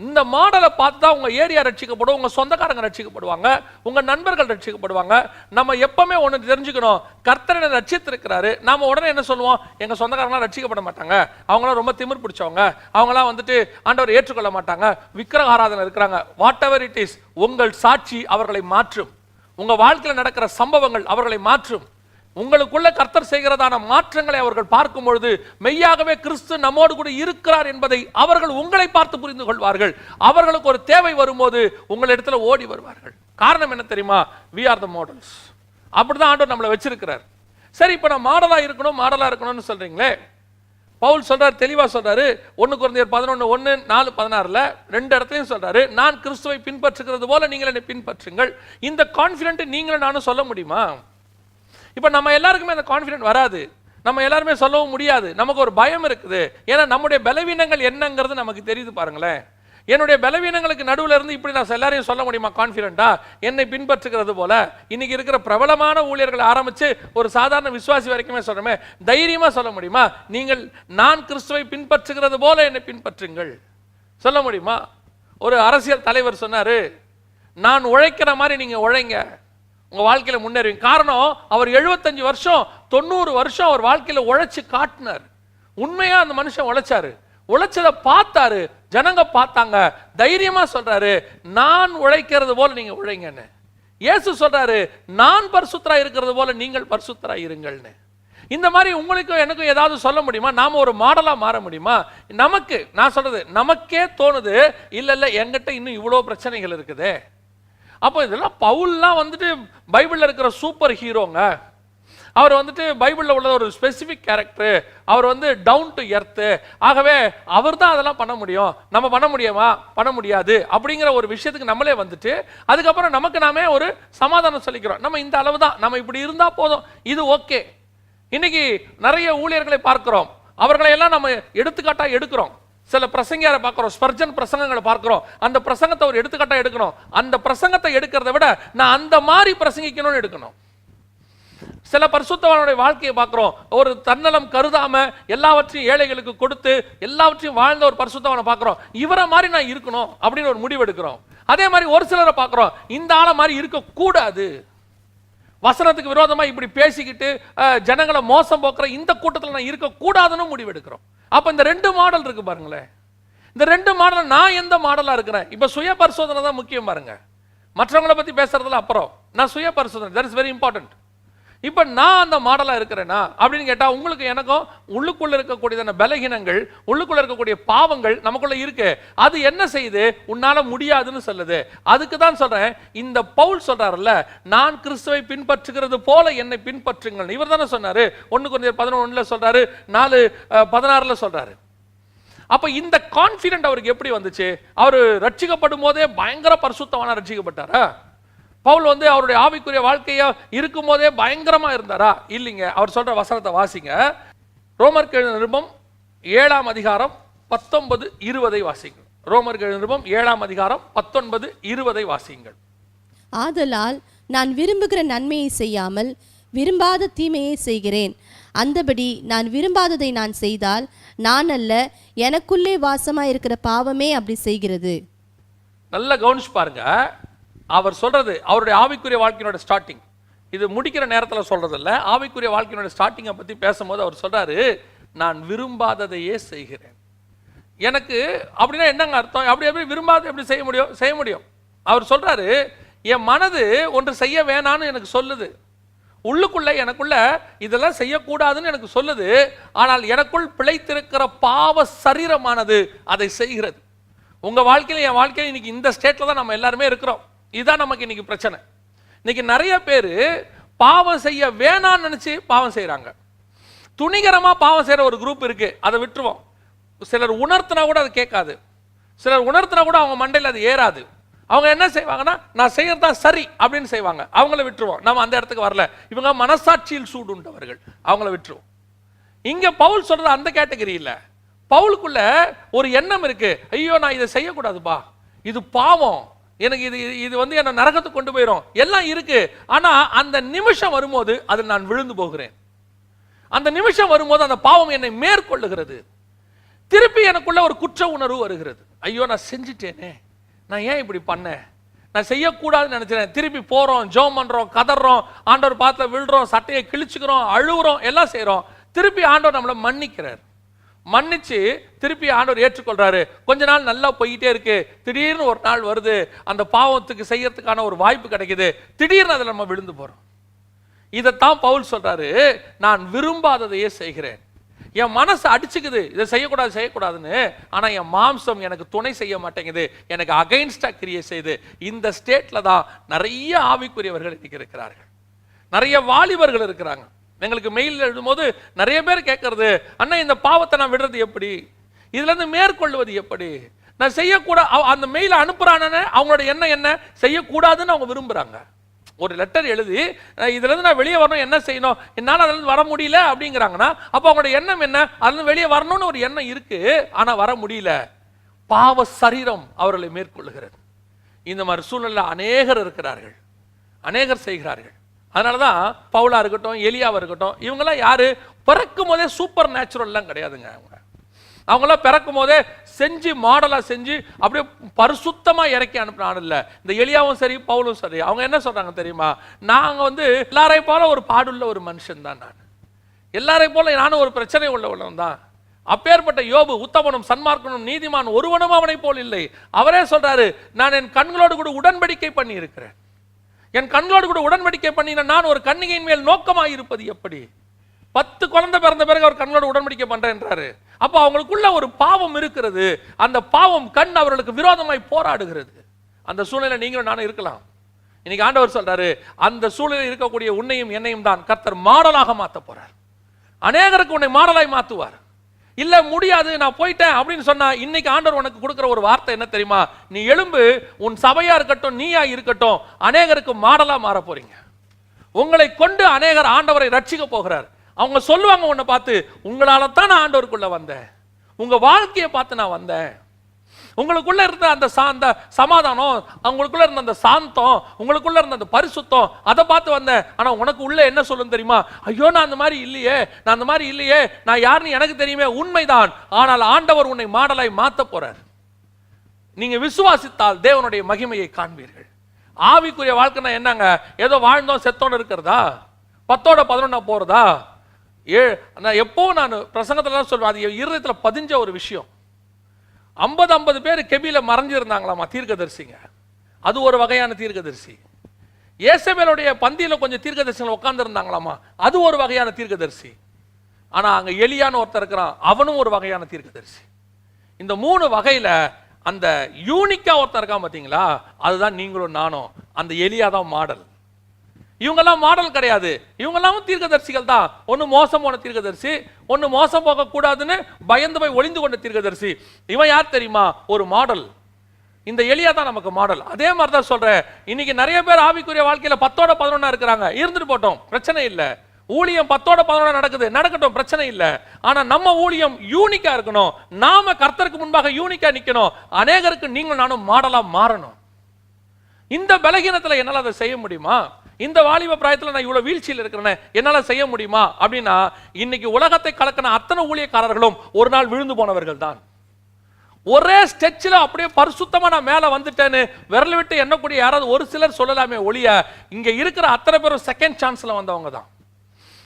Speaker 1: இந்த மாடலை பார்த்து தான் உங்க ஏரியா ரட்சிக்கப்படும், உங்க சொந்தக்காரங்க ரட்சிக்கப்படுவாங்க, உங்க நண்பர்கள் ரட்சிக்கப்படுவாங்க. நம்ம எப்பவுமே ஒன்று தெரிஞ்சுக்கணும், கர்த்தர் என்னை ரட்சித்திருக்கிறாரு. நாம உடனே என்ன சொல்லுவோம், எங்க சொந்தக்காரங்களாம் ரட்சிக்கப்பட மாட்டாங்க, அவங்களாம் ரொம்ப திமிர் பிடிச்சவங்க, அவங்களாம் வந்துட்டு ஆண்டவர் ஏற்றுக்கொள்ள மாட்டாங்க, விக்கிரக ஆராதனை இருக்கிறாங்க. வாட் எவர் இட் இஸ், உங்கள் சாட்சி அவர்களை மாற்றும். உங்க வாழ்க்கையில் நடக்கிற சம்பவங்கள் அவர்களை மாற்றும். உங்களுக்குள்ள கர்த்தர் செய்கிறதான மாற்றங்களை அவர்கள் பார்க்கும் பொழுது மெய்யாகவே கிறிஸ்து நம்மோடு கூட இருக்கிறார் என்பதை அவர்கள் உங்களை பார்த்து புரிந்து கொள்வார்கள். அவர்களுக்கு ஒரு தேவை வரும்போது உங்களிடத்துல ஓடி வருவார்கள். காரணம் என்ன தெரியுமா? we are the models. அப்படிதான் ஆண்டவர் நம்மளை வச்சிருக்கிறார். சரி, இப்ப நான் மாடலா இருக்கணும்னு சொல்றீங்களே, பவுல் சொல்றாரு, தெளிவா சொல்றாரு. 1 கொரிந்தியர் 11:1 4:16 ரெண்டு இடத்துலையும் சொல்றாரு, நான் கிறிஸ்துவை பின்பற்றுகிறது போல நீங்கள் என்னை பின்பற்றுங்கள். இந்த கான்ஃபிடென்ட் நீங்களும் நானும் சொல்ல முடியுமா? இப்ப நம்ம எல்லாருக்குமே அந்த கான்ஃபிடென்ட் வராது, நம்ம எல்லாருமே சொல்லவும் முடியாது. நமக்கு ஒரு பயம் இருக்குது. ஏன்னா நம்முடைய பலவீனங்கள் என்னங்கிறது நமக்கு தெரியுது. பாருங்களேன், என்னுடைய பலவீனங்களுக்கு நடுவில் இருந்து இப்படி நான் எல்லாரையும் சொல்ல முடியுமா கான்ஃபிடென்ட்டா, என்னை பின்பற்றுகிறது போல? இன்னைக்கு இருக்கிற பிரபலமான ஊழியர்களை ஆரம்பிச்சு ஒரு சாதாரண விசுவாசி வரைக்குமே சொல்றமே, தைரியமா சொல்ல முடியுமா? நீங்கள் நான் கிறிஸ்துவை பின்பற்றுகிறது போல என்னை பின்பற்றுங்கள் சொல்ல முடியுமா? ஒரு அரசியல் தலைவர் சொன்னாரு, நான் உழைக்கிற மாதிரி நீங்க உழைங்க, உங்க வாழ்க்கையில முன்னேறுவீங்க. காரணம், அவர் 75 வருஷம் 90 வருஷம் அவர் வாழ்க்கையில உழைச்சு காட்டினார். உண்மையா அந்த மனுஷன் உழைச்சாரு, உழைச்சதை பார்த்தாரு, ஜனங்க பார்த்தாங்க, தைரியமா சொல்றாரு, நான் உழைக்கிறது போல நீங்க உழைங்கன்னு. இயேசு சொல்றாரு, நான் பரிசுத்தரா இருக்கிறது போல நீங்கள் பரிசுத்தரா இருங்கள்னு. இந்த மாதிரி உங்களுக்கும் எனக்கும் ஏதாவது சொல்ல முடியுமா? நாம ஒரு மாடலா மாற முடியுமா? நமக்கு, நான் சொல்றது நமக்கே தோணுது, இல்ல என்கிட்ட இன்னும் இவ்வளவு பிரச்சனைகள் இருக்குது. அப்போ இதெல்லாம் பவுல்லாம் வந்துட்டு பைபிள்ல இருக்கிற சூப்பர் ஹீரோங்க. அவர் வந்துட்டு பைபிள்ல உள்ள ஒரு ஸ்பெசிபிக் கேரக்டர், அவர் வந்து டவுன் டு எர்த். ஆகவே அவர் தான் அதெல்லாம் பண்ண முடியும், நம்ம பண்ண முடியுமா? பண்ண முடியாது அப்படிங்கிற ஒரு விஷயத்துக்கு நம்மளே வந்துட்டு அதுக்கப்புறம் நமக்கு நாமே ஒரு சமாதானம் சொல்லிக்கிறோம். நம்ம இந்த அளவு தான், நம்ம இப்படி இருந்தா போதும், இது ஓகே. இன்னைக்கு நிறைய ஊழியர்களை பார்க்கிறோம், அவர்களை எல்லாம் நம்ம எடுத்துக்காட்டா எடுக்கிறோம். சில பிரசங்கியாரை பார்க்கிறோம், ஸ்பர்ஜன் பிரசங்கங்களை பார்க்கிறோம், அந்த பிரசங்கத்தை ஒரு எடுத்துக்காட்டா எடுக்கணும். அந்த பிரசங்கத்தை எடுக்கிறத விட நான் அந்த மாதிரி பிரசங்கிக்கணும்னு எடுக்கணும். சில பரிசுத்தவானுடைய வாழ்க்கையை பார்க்கிறோம், ஒரு தன்னலம் கருதாம எல்லாவற்றையும் ஏழைகளுக்கு கொடுத்து எல்லாவற்றையும் வாழ்ந்த ஒரு பரிசுத்தவானை பார்க்கிறோம், இவரை மாதிரி நான் இருக்கணும் அப்படின்னு ஒரு முடிவு எடுக்கிறோம். அதே மாதிரி ஒரு சிலரை பார்க்கிறோம், இந்த ஆளை மாதிரி இருக்க கூடாது, வசனத்துக்கு விரோதமா இப்படி பேசிக்கிட்டு ஜனங்களை மோசம் போக்குற இந்த கூட்டத்தில் நான் இருக்க கூடாதுன்னு முடிவு எடுக்கிறோம். அப்ப இந்த ரெண்டு மாடல் இருக்கு பாருங்களேன். இந்த ரெண்டு மாடல் நான் எந்த மாடலா இருக்கிறேன்? இப்ப சுய பரிசோதனை தான் முக்கியம் பாருங்க. மற்றவங்களை பத்தி பேசுறதுல அப்புறம் நான் சுய பரிசோதனை, தட் இஸ் வெரி இம்பார்ட்டன்ட். இப்ப நான் அந்த மாடலா இருக்கிறேனா அப்படின்னு கேட்டா, உங்களுக்கு எனக்கும் உள்ளுக்குள்ள இருக்கக்கூடிய பலகீனங்கள், உள்ளுக்குள்ள இருக்கக்கூடிய பாவங்கள் நமக்குள்ள இருக்கு. அது என்ன செய்யுது? உன்னால முடியாதுன்னு சொல்லுது. அதுக்கு தான் சொல்றேன், இந்த பவுல் சொல்றாருல்ல, நான் கிறிஸ்துவை பின்பற்றுகிறது போல என்னை பின்பற்றுங்கள். இவர் தானே சொன்னாரு, 1 கொரிந்தியர் 11:1 சொல்றாரு, 4:16 சொல்றாரு. அப்ப இந்த கான்ஃபிடென்ட் அவருக்கு எப்படி வந்துச்சு? அவர் ரட்சிக்கப்படும் போதே பயங்கர பரிசுத்தவானா ரட்சிக்கப்பட்டாரா? பவுல் வந்து அவருடைய ஆவிக்குரிய வாழ்க்கையா இருக்கும் போதே பயங்கரமா இருந்தாரா? இல்லைங்க. அவர் சொல்ற வசனத்தை வாசிங்க. ரோமர்கள் நிருபம் 7ஆம் அதிகாரம் 19-20 வாசிங்கள். ரோமர்கள் நிருபம் 7ஆம் அதிகாரம் 19-20 வாசிங்கள்.
Speaker 2: ஆதலால் நான் விரும்புகிற நன்மையை செய்யாமல் விரும்பாத தீமையை செய்கிறேன். அந்தபடி நான் விரும்பாததை நான் செய்தால் நான் அல்ல, எனக்குள்ளே வாசமா இருக்கிற பாவமே அப்படி செய்கிறது.
Speaker 1: நல்லா கவனிச்சு பாருங்க. அவர் சொல்றது அவருடைய ஆவிக்குரிய வாழ்க்கையோட ஸ்டார்டிங். இது முடிக்கிற நேரத்தில் சொல்றது இல்ல, ஆவிக்குரிய வாழ்க்கையோட ஸ்டார்டிங்கை பத்தி பேசும்போது அவர் சொல்றாரு, நான் விரும்பாததையே செய்கிறேன். எனக்கு அப்படின்னா என்னங்க அர்த்தம்? அப்படி எப்படி விரும்பாத எப்படி செய்ய முடியும்? செய்ய முடியும். அவர் சொல்றாரு, என் மனது ஒன்று செய்ய வேணான்னு எனக்கு சொல்லுது, உள்ளுக்குள்ள எனக்குள்ள இதெல்லாம் செய்யக்கூடாதுன்னு எனக்கு சொல்லுது, ஆனால் எனக்குள் பிழைத்திருக்கிற பாவ சரீரமானது அதை செய்கிறது. உங்க வாழ்க்கையில என் வாழ்க்கையில இன்னைக்கு இந்த ஸ்டேட்ல தான் நம்ம எல்லாருமே இருக்கிறோம். இதுதான் நமக்கு இன்னைக்கு பிரச்சனை. இன்னைக்கு நிறைய பேர் பாவம் செய்ய வேணான்னு நினைச்சு பாவம் செய்யறாங்க. துணிகரமா பாவம் செய்யற ஒரு குரூப் இருக்கு, அதை விட்டுருவோம். சிலர் உணர்த்தினா கூட அது கேட்காது, சிலர் உணர்த்தினா கூட அவங்க மண்டையில் அது ஏறாது. அவங்க என்ன செய்வாங்கன்னா, நான் செய்யறதா சரி அப்படின்னு செய்வாங்க, அவங்கள விட்டுருவோம். நம்ம அந்த இடத்துக்கு வரல. இவங்க மனசாட்சியில் சூடுண்டவர்கள், அவங்கள விட்டுருவோம். இங்க பவுல் சொல்றது அந்த கேட்டகரி இல்ல. பவுலுக்குள்ள ஒரு எண்ணம் இருக்கு, ஐயோ நான் இதை செய்யக்கூடாதுப்பா, இது பாவம், எனக்கு இது வந்து என்ன நரகத்துக்கு கொண்டு போயிடும், எல்லாம் இருக்கு. ஆனா அந்த நிமிஷம் வரும்போது அதில் நான் விழுந்து போகிறேன். அந்த நிமிஷம் வரும்போது அந்த பாவம் என்னை மேற்கொள்ளுகிறது. திருப்பி எனக்குள்ள ஒரு குற்ற உணர்வு வருகிறது. ஐயோ நான் செஞ்சிட்டேனே, நான் ஏன் இப்படி பண்ணேன், நான் செய்யக்கூடாதுன்னு நினைச்சேன். திருப்பி போறோம், ஜெபம் பண்றோம், கதறோம், ஆண்டவர் பார்த்து விழுறோம், சட்டையை கிழிச்சுக்கிறோம், அழுகுறோம், எல்லாம் செய்யறோம். திருப்பி ஆண்டவர் நம்மளை மன்னிக்கிறார். மன்னிச்சு திருப்பி ஆண்டவர் ஏற்றுக்கொள்றாரு. கொஞ்ச நாள் நல்லா போயிட்டே இருக்கு. திடீர்னு ஒரு நாள் வருது, அந்த பாவத்துக்கு செய்யறதுக்கான ஒரு வாய்ப்பு கிடைக்குது. திடீர்னு அதில் நம்ம விழுந்து போறோம். இதைத்தான் பவுல் சொல்றாரு, நான் விரும்பாததையே செய்கிறேன். என் மனசு அடிச்சுக்குது, இதை செய்யக்கூடாது செய்யக்கூடாதுன்னு, ஆனா என் மாம்சம் எனக்கு துணை செய்ய மாட்டேங்குது, எனக்கு அகைன்ஸ்டா கிரியை செய்து. இந்த ஸ்டேட்ல தான் நிறைய ஆவிக்குரியவர்கள் இன்னைக்கு இருக்கிறார்கள், நிறைய வாலிபர்கள் இருக்கிறாங்க. எங்களுக்கு மெயில் எழுதும்போது நிறைய பேர் கேட்கறது, அண்ணா இந்த பாவத்தை நான் விடுறது எப்படி, இதுல இருந்து மேற்கொள்வது எப்படி, நான் செய்யக்கூடாது. அந்த மெயில அனுப்புறானே அவங்களோட எண்ணம் என்ன, செய்யக்கூடாதுன்னு அவங்க விரும்புறாங்க. ஒரு லெட்டர் எழுதி இதுல இருந்து நான் வெளியே வரணும், என்ன செய்யணும், என்னால் அதுல இருந்து வர முடியல அப்படிங்கிறாங்கன்னா அப்ப அவங்களோட எண்ணம் என்ன, அதுல இருந்து வெளியே வரணும்னு ஒரு எண்ணம் இருக்கு, ஆனா வர முடியல. பாவ சரீரம் அவர்களை மேற்கொள்ளுகிறது. இந்த மாதிரி சூழ்நிலை அநேகர் இருக்கிறார்கள், அநேகர் செய்கிறார்கள். அதனாலதான் பவுலா இருக்கட்டும், எலியாவா இருக்கட்டும், இவங்கெல்லாம் யாரு, பிறக்கும் போதே சூப்பர் நேச்சுரல்லாம் கிடையாதுங்க. அவங்களாம் பிறக்கும் போதே செஞ்சு மாடலா செஞ்சு அப்படியே பரிசுத்தமா இறக்கி அனுப்பின இல்லை. இந்த எலியாவும் சரி பவுலும் சரி, அவங்க என்ன சொல்றாங்க தெரியுமா, நாங்க எல்லாரையும் போல ஒரு பாடுள்ள ஒரு மனுஷன் தான், நான் எல்லாரையும் போல நானும் ஒரு பிரச்சனை உள்ளவனும் தான். அப்பேற்பட்ட யோபு உத்தமனும் சன்மார்க்கனும் நீதிமான் ஒருவனும் அவனை போல் இல்லை. அவரே சொல்றாரு, நான் என் கண்களோடு கூட உடன்படிக்கை பண்ணி இருக்கிறேன், என் கண்களோடு கூட உடன்படிக்கை பண்ணின நான் ஒரு கன்னிகையின் மேல் நோக்கமாக இருப்பது எப்படி. 10 குழந்தை பிறந்த பிறகு அவர் கண்களோடு உடன்படிக்கை பண்றேன்றாரு. அப்ப அவங்களுக்குள்ள ஒரு பாவம் இருக்கிறது, அந்த பாவம் கண் அவர்களுக்கு விரோதமாய் போராடுகிறது. அந்த சூழ்நிலை நீங்களும் நானும் இருக்கலாம். இன்னைக்கு ஆண்டவர் சொல்றாரு, அந்த சூழ்நிலை இருக்கக்கூடிய உன்னையும் என்னையும் தான் கர்த்தர் மாடலாக மாத்த போறார். அநேகருக்கு உன்னை மாடலாய் மாத்துவார். இல்ல முடியாது நான் போயிட்டேன் அப்படின்னு சொன்னா, இன்னைக்கு ஆண்டவர் உனக்கு கொடுக்கிற ஒரு வார்த்தை என்ன தெரியுமா, நீ எழும்பு, உன் சபையா இருக்கட்டும் நீயா இருக்கட்டும், அநேகருக்கு மாடலா மாற போறீங்க. உங்களை கொண்டு அநேகர் ஆண்டவரை ரட்சிக்க போகிறார். அவங்க சொல்லுவாங்க உன்னை பார்த்து, உங்களால தான் நான் ஆண்டவருக்குள்ள வந்தேன், உங்க வாழ்க்கையை பார்த்து நான் வந்தேன், உங்களுக்குள்ள இருந்த அந்த சமாதானம், உங்களுக்குள்ள இருந்த அந்த சாந்தம், உங்களுக்குள்ள இருந்த அந்த பரிசுத்தம், அதை பார்த்து வந்தேன். ஆனா உனக்கு உள்ள என்ன சொல்லும் தெரியுமா, ஐயோ நான் அந்த மாதிரி இல்லையே, நான் அந்த மாதிரி இல்லையே, நான் யாருன்னு எனக்கு தெரியுமே. உண்மைதான், ஆனால் ஆண்டவர் உன்னை மாடலாய் மாத்த போறார். நீங்க விசுவாசித்தால் தேவனுடைய மகிமையை காண்பீர்கள். ஆவிக்குரிய வாழ்க்கைனா என்னங்க, ஏதோ வாழ்ந்தோம் செத்தோன்னு இருக்கிறதா, 10ஓட 11 போறதா. எப்போ நான் பிரசங்கத்துல சொல்வேன், அது இருதயத்துல பதிஞ்ச ஒரு விஷயம். 50 பேர் கெபில மறைஞ்சிருந்தாங்களாமா தீர்க்கதரிசிங்க, அது ஒரு வகையான தீர்க்கதரிசி. ஏசபேலுடைய பந்தியில கொஞ்சம் தீர்க்கதரிசிகள் உட்கார்ந்து இருந்தாங்களாமா, அது ஒரு வகையான தீர்க்கதரிசி. ஆனா அங்க எலியான்னு ஒருத்தர் இருக்கிறான், அவனும் ஒரு வகையான தீர்க்கதரிசி. இந்த 3 வகையில அந்த யூனிக்கா ஒருத்தர் இருக்கான் பாத்தீங்களா, அதுதான் நீங்களும் நானும். அந்த எலியா தான் மாடல். இவங்கெல்லாம் மாடல் கிடையாது, இவங்கெல்லாம் தீர்க்கதரிசிகள் தான். ஒன்னு மோசம் போன தீர்க்கதரிசி, ஒன்னு மோசம் போக கூடாதுன்னு பயந்து போய் ஒளிந்து கொண்ட தீர்க்கதரிசி. இவன் யார் தெரியுமா, ஒரு மாடல். இந்த எலியா தான் நமக்கு மாடல். அதே மாதிரி தான் சொல்றேன், இன்னைக்கு நிறைய பேர் ஆவிக்குரிய வாழ்க்கையில 10ஓட 11 இருக்கிறாங்க. இருந்துட்டு போட்டோம், பிரச்சனை இல்லை. ஊழியம் 10ஓட 11 நடக்குது, நடக்கட்டும், பிரச்சனை இல்லை. ஆனா நம்ம ஊழியம் யூனிக்கா இருக்கணும். நாம கர்த்தருக்கு முன்பாக யூனிக்கா நிக்கணும். அநேகருக்கு நீங்களும் நானும் மாடலா மாறணும். இந்த பலகீனத்துல என்னால அதை செய்ய முடியுமா, இந்த வாலிப பிராயத்தில் நான் இவ்வளவு வீழ்ச்சியில் இருக்கிறேன், என்னால செய்ய முடியுமா அப்படின்னா, இன்னைக்கு உலகத்தை கலக்கின அத்தனை ஊழியக்காரர்களும் ஒரு நாள் விழுந்து போனவர்கள் தான். ஒரே ஸ்டெச்சில் அப்படியே பரிசுத்தமா நான் மேல வந்துட்டேன்னு விரல் விட்டு எண்ணக்கூடிய யாராவது ஒரு சிலர் சொல்லலாமே ஒழிய, இங்க இருக்கிற அத்தனை பேரும் செகண்ட் சான்ஸ்ல வந்தவங்க தான்.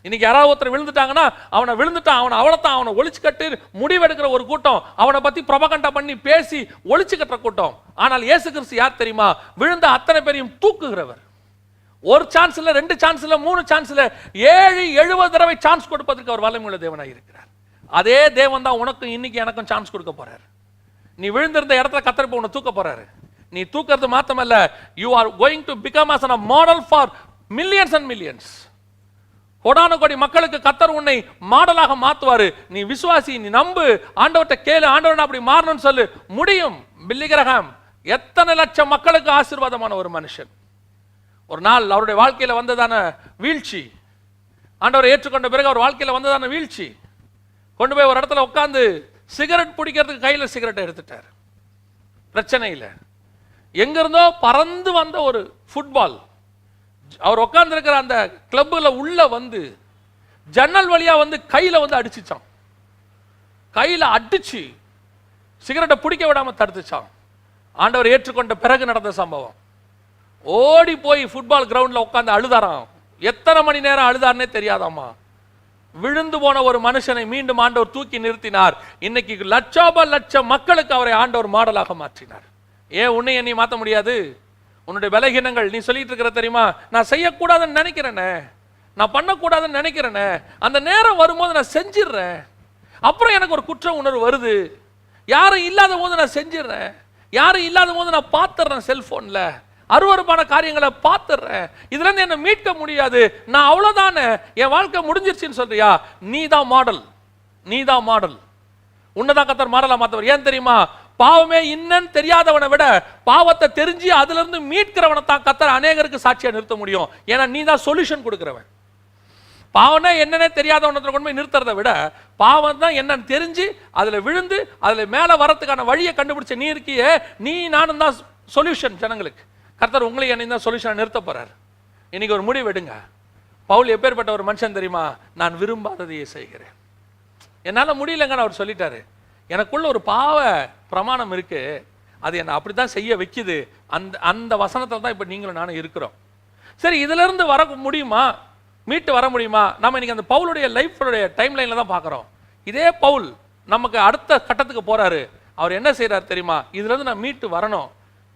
Speaker 1: இன்னைக்கு யாராவது ஒருத்தர் விழுந்துட்டாங்கன்னா, அவனை விழுந்துட்டான், அவனை அவ்வளோத்தான், அவனை ஒழிச்சு கட்டு முடிவெடுக்கிற ஒரு கூட்டம், அவனை பத்தி பிரபகண்டா பண்ணி பேசி ஒழிச்சு கட்டுற கூட்டம். ஆனால் இயேசு கிறிஸ்து யார் தெரியுமா, விழுந்த அத்தனை பேரையும் தூக்குகிறவர். ஒரு சான்ஸ் இல்ல, 2 சான்ஸ் இல்ல, 3 சான்ஸ் இல்ல, 70 தடவை சான்ஸ் கொடுப்பதற்கு அவர் வல்லமையுள்ள தேவனாய் இருக்கிறார். அதே தேவன் தான் உனக்கும் இன்னைக்கு எனக்கும் சான்ஸ் கொடுக்க போறார். நீ விழுந்திருந்த இடத்துல கர்த்தர் உன்னை தூக்க போறாரு. நீ தூக்கிறது மாத்தமல்ல, you are going to become as a model for millions and millions. கோடான கோடி மக்களுக்கு கர்த்தர் உன்னை மாடலாக மாத்துவாரு. நீ விசுவாசி, நீ நம்பு, ஆண்டவர்ட்ட கேளு, ஆண்டவன் அப்படி மாறணும்னு சொல்லு, முடியும். பில்லி கிரஹாம் எத்தனை லட்சம் மக்களுக்கு ஆசீர்வாதமான ஒரு மனுஷன். ஒரு நாள் அவருடைய வாழ்க்கையில வந்ததான வீழ்ச்சி, ஆண்டவரை ஏற்றுக்கொண்ட பிறகு அவர் வாழ்க்கையில வந்ததான வீழ்ச்சி, கொண்டு போய் ஒரு இடத்துல உட்கார்ந்து சிகரெட் பிடிக்கிறதுக்கு கையில சிகரெட்டை எடுத்துட்டார். பிரச்சனை இல்லை, எங்க இருந்தோ பறந்து வந்த ஒரு ஃபுட்பால் அவர் உட்கார்ந்து இருக்கிற அந்த கிளப்ல உள்ள வந்து ஜன்னல் வழியா வந்து கையில வந்து அடிச்சுச்சான். கையில அடிச்சு சிகரெட்டை பிடிக்க விடாம தடுத்துச்சான். ஆண்டவர் ஏற்றுக்கொண்ட பிறகு நடந்த சம்பவம். ஓடி போய் ஃபுட்பால் கிரவுண்ட்ல உட்காந்து அழுதாராம். எத்தனை மணி நேரம் அழுதாருன்னே தெரியாதாமா. விழுந்து போன ஒரு மனுஷனை மீண்டும் ஆண்டவர் தூக்கி நிறுத்தினார். இன்னைக்கு லட்சம் மக்களுக்கு அவரை ஆண்டவர் மாடலாக மாற்றினார். ஏன் உன்னை நீ மாற்ற முடியாது? உன்னுடைய பலகீனங்கள் நீ சொல்லிட்டு இருக்கிற தெரியுமா, நான் செய்யக்கூடாதுன்னு நினைக்கிறேனே, நான் பண்ணக்கூடாதுன்னு நினைக்கிறேனே, அந்த நேரம் வரும்போது நான் செஞ்சிடுறேன், அப்புறம் எனக்கு ஒரு குற்ற உணர்வு வருது, யாரும் இல்லாத போது நான் செஞ்சிடறேன், யாரும் இல்லாத போது நான் பார்த்துடுறேன், செல்போன்ல அருவருப்பான காரியங்களை பார்த்துடுறேன், இதுல இருந்து என்ன மீட்க முடியாது, நான் அவ்வளவுதானே, என் வாழ்க்கை முடிஞ்சிருச்சுன்னு சொல்றியா? நீ தான் மாடல், நீ தான் மாடல். உன்னதான் கர்த்தர் மாடலா மாத்தவர். ஏன் தெரியுமா? பாவமே இன்னன்னு தெரியாதவனை விட பாவத்தை தெரிஞ்சு அதுல இருந்து மீட்கிறவனை தான் கர்த்தர் அநேகருக்கு சாட்சியா நிறுத்த முடியும். ஏன்னா நீ தான் சொல்யூஷன் கொடுக்கிறவன். பாவம்னா என்னன்னே தெரியாதவனை கொண்டு போய் நிறுத்துறதை விட பாவம் தான் என்னன்னு தெரிஞ்சு அதுல விழுந்து அதுல மேல வரத்துக்கான வழியை கண்டுபிடிச்ச நீ இருக்கியே, நீ நானும் தான் சொல்யூஷன் ஜனங்களுக்கு. கர்த்தர் உங்களை என்னையும் தான் சொல்யூஷனை நிறுத்த போறார். இன்னைக்கு ஒரு முடிவு எடுங்க. பவுல் எப்பேற்பட்ட ஒரு மனுஷன் தெரியுமா? நான் விரும்பாததையே செய்கிறேன். என்னால முடியலங்கன்னு அவர் சொல்லிட்டாரு. எனக்குள்ள ஒரு பாவ பிரமாணம் இருக்கு, அது என்னை அப்படித்தான் செய்ய வைக்குது. அந்த வசனத்தில் தான் இப்ப நீங்களும் நானும் இருக்கிறோம். சரி, இதுல இருந்து வர முடியுமா? மீட்டு வர முடியுமா? நம்ம இன்னைக்கு அந்த பவுலுடைய லைஃபுடைய டைம் லைன்ல தான் பார்க்குறோம். இதே பவுல் நமக்கு அடுத்த கட்டத்துக்கு போறாரு. அவர் என்ன செய்யறாரு தெரியுமா? இதுல இருந்து நான் மீட்டு வரணும்,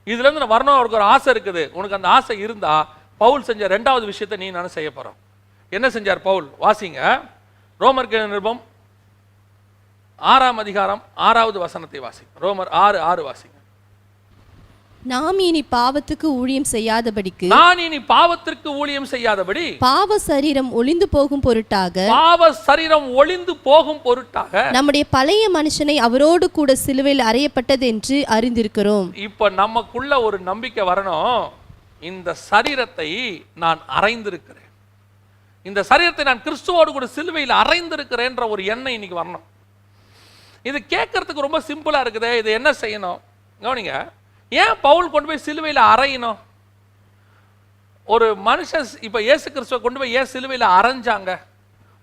Speaker 1: இதுல இருந்து நான் வரணும், அவருக்கு ஒரு ஆசை இருக்குது. உனக்கு அந்த ஆசை இருந்தா பவுல் செஞ்ச ரெண்டாவது விஷயத்தை நீ நானும் செய்ய போறோம். என்ன செஞ்சார் பவுல்? வாசிங்க, ரோமர் நிருபம் 6ஆம் அதிகாரம் 6வது வசனத்தை வாசிங்க. ரோமர் 6:6 வாசிங்க.
Speaker 2: நாம் இனி பாவத்துக்கு ஊழியம் செய்யாதபடிக்கு,
Speaker 1: நான் இனி பாவத்திற்கு ஊழியம் செய்யாதபடி,
Speaker 2: பாவ சரீரம் ஒளிந்து போகும் பொருட்டாக,
Speaker 1: பாவ சரீரம் ஒளிந்து போகும் பொருட்டாக
Speaker 2: நம்முடைய பழைய மனுஷனை அவரோடு கூட சிலுவையில் அறையப்பட்டது என்று அறிந்திருக்கிறோம்.
Speaker 1: இப்ப நமக்குள்ள ஒரு நம்பிக்கை வரணும். இந்த சரீரத்தை நான் அறைந்திருக்கிறேன், இந்த சரீரத்தை நான் கிறிஸ்துவோடு கூட சிலுவையில் அறைந்திருக்கிறேன்ற ஒரு எண்ணம் இன்னைக்கு வரணும். இது கேட்கறதுக்கு ரொம்ப சிம்பிளா இருக்குது. இது என்ன செய்யணும் கவனிங்க. ஏன் பவுல் கொண்டு போய் சிலுவையில் அறையணும்? ஒரு மனுஷன் இப்ப இயேசு கிறிஸ்துவை கொண்டு போய் ஏன் சிலுவையில் அரைஞ்சாங்க?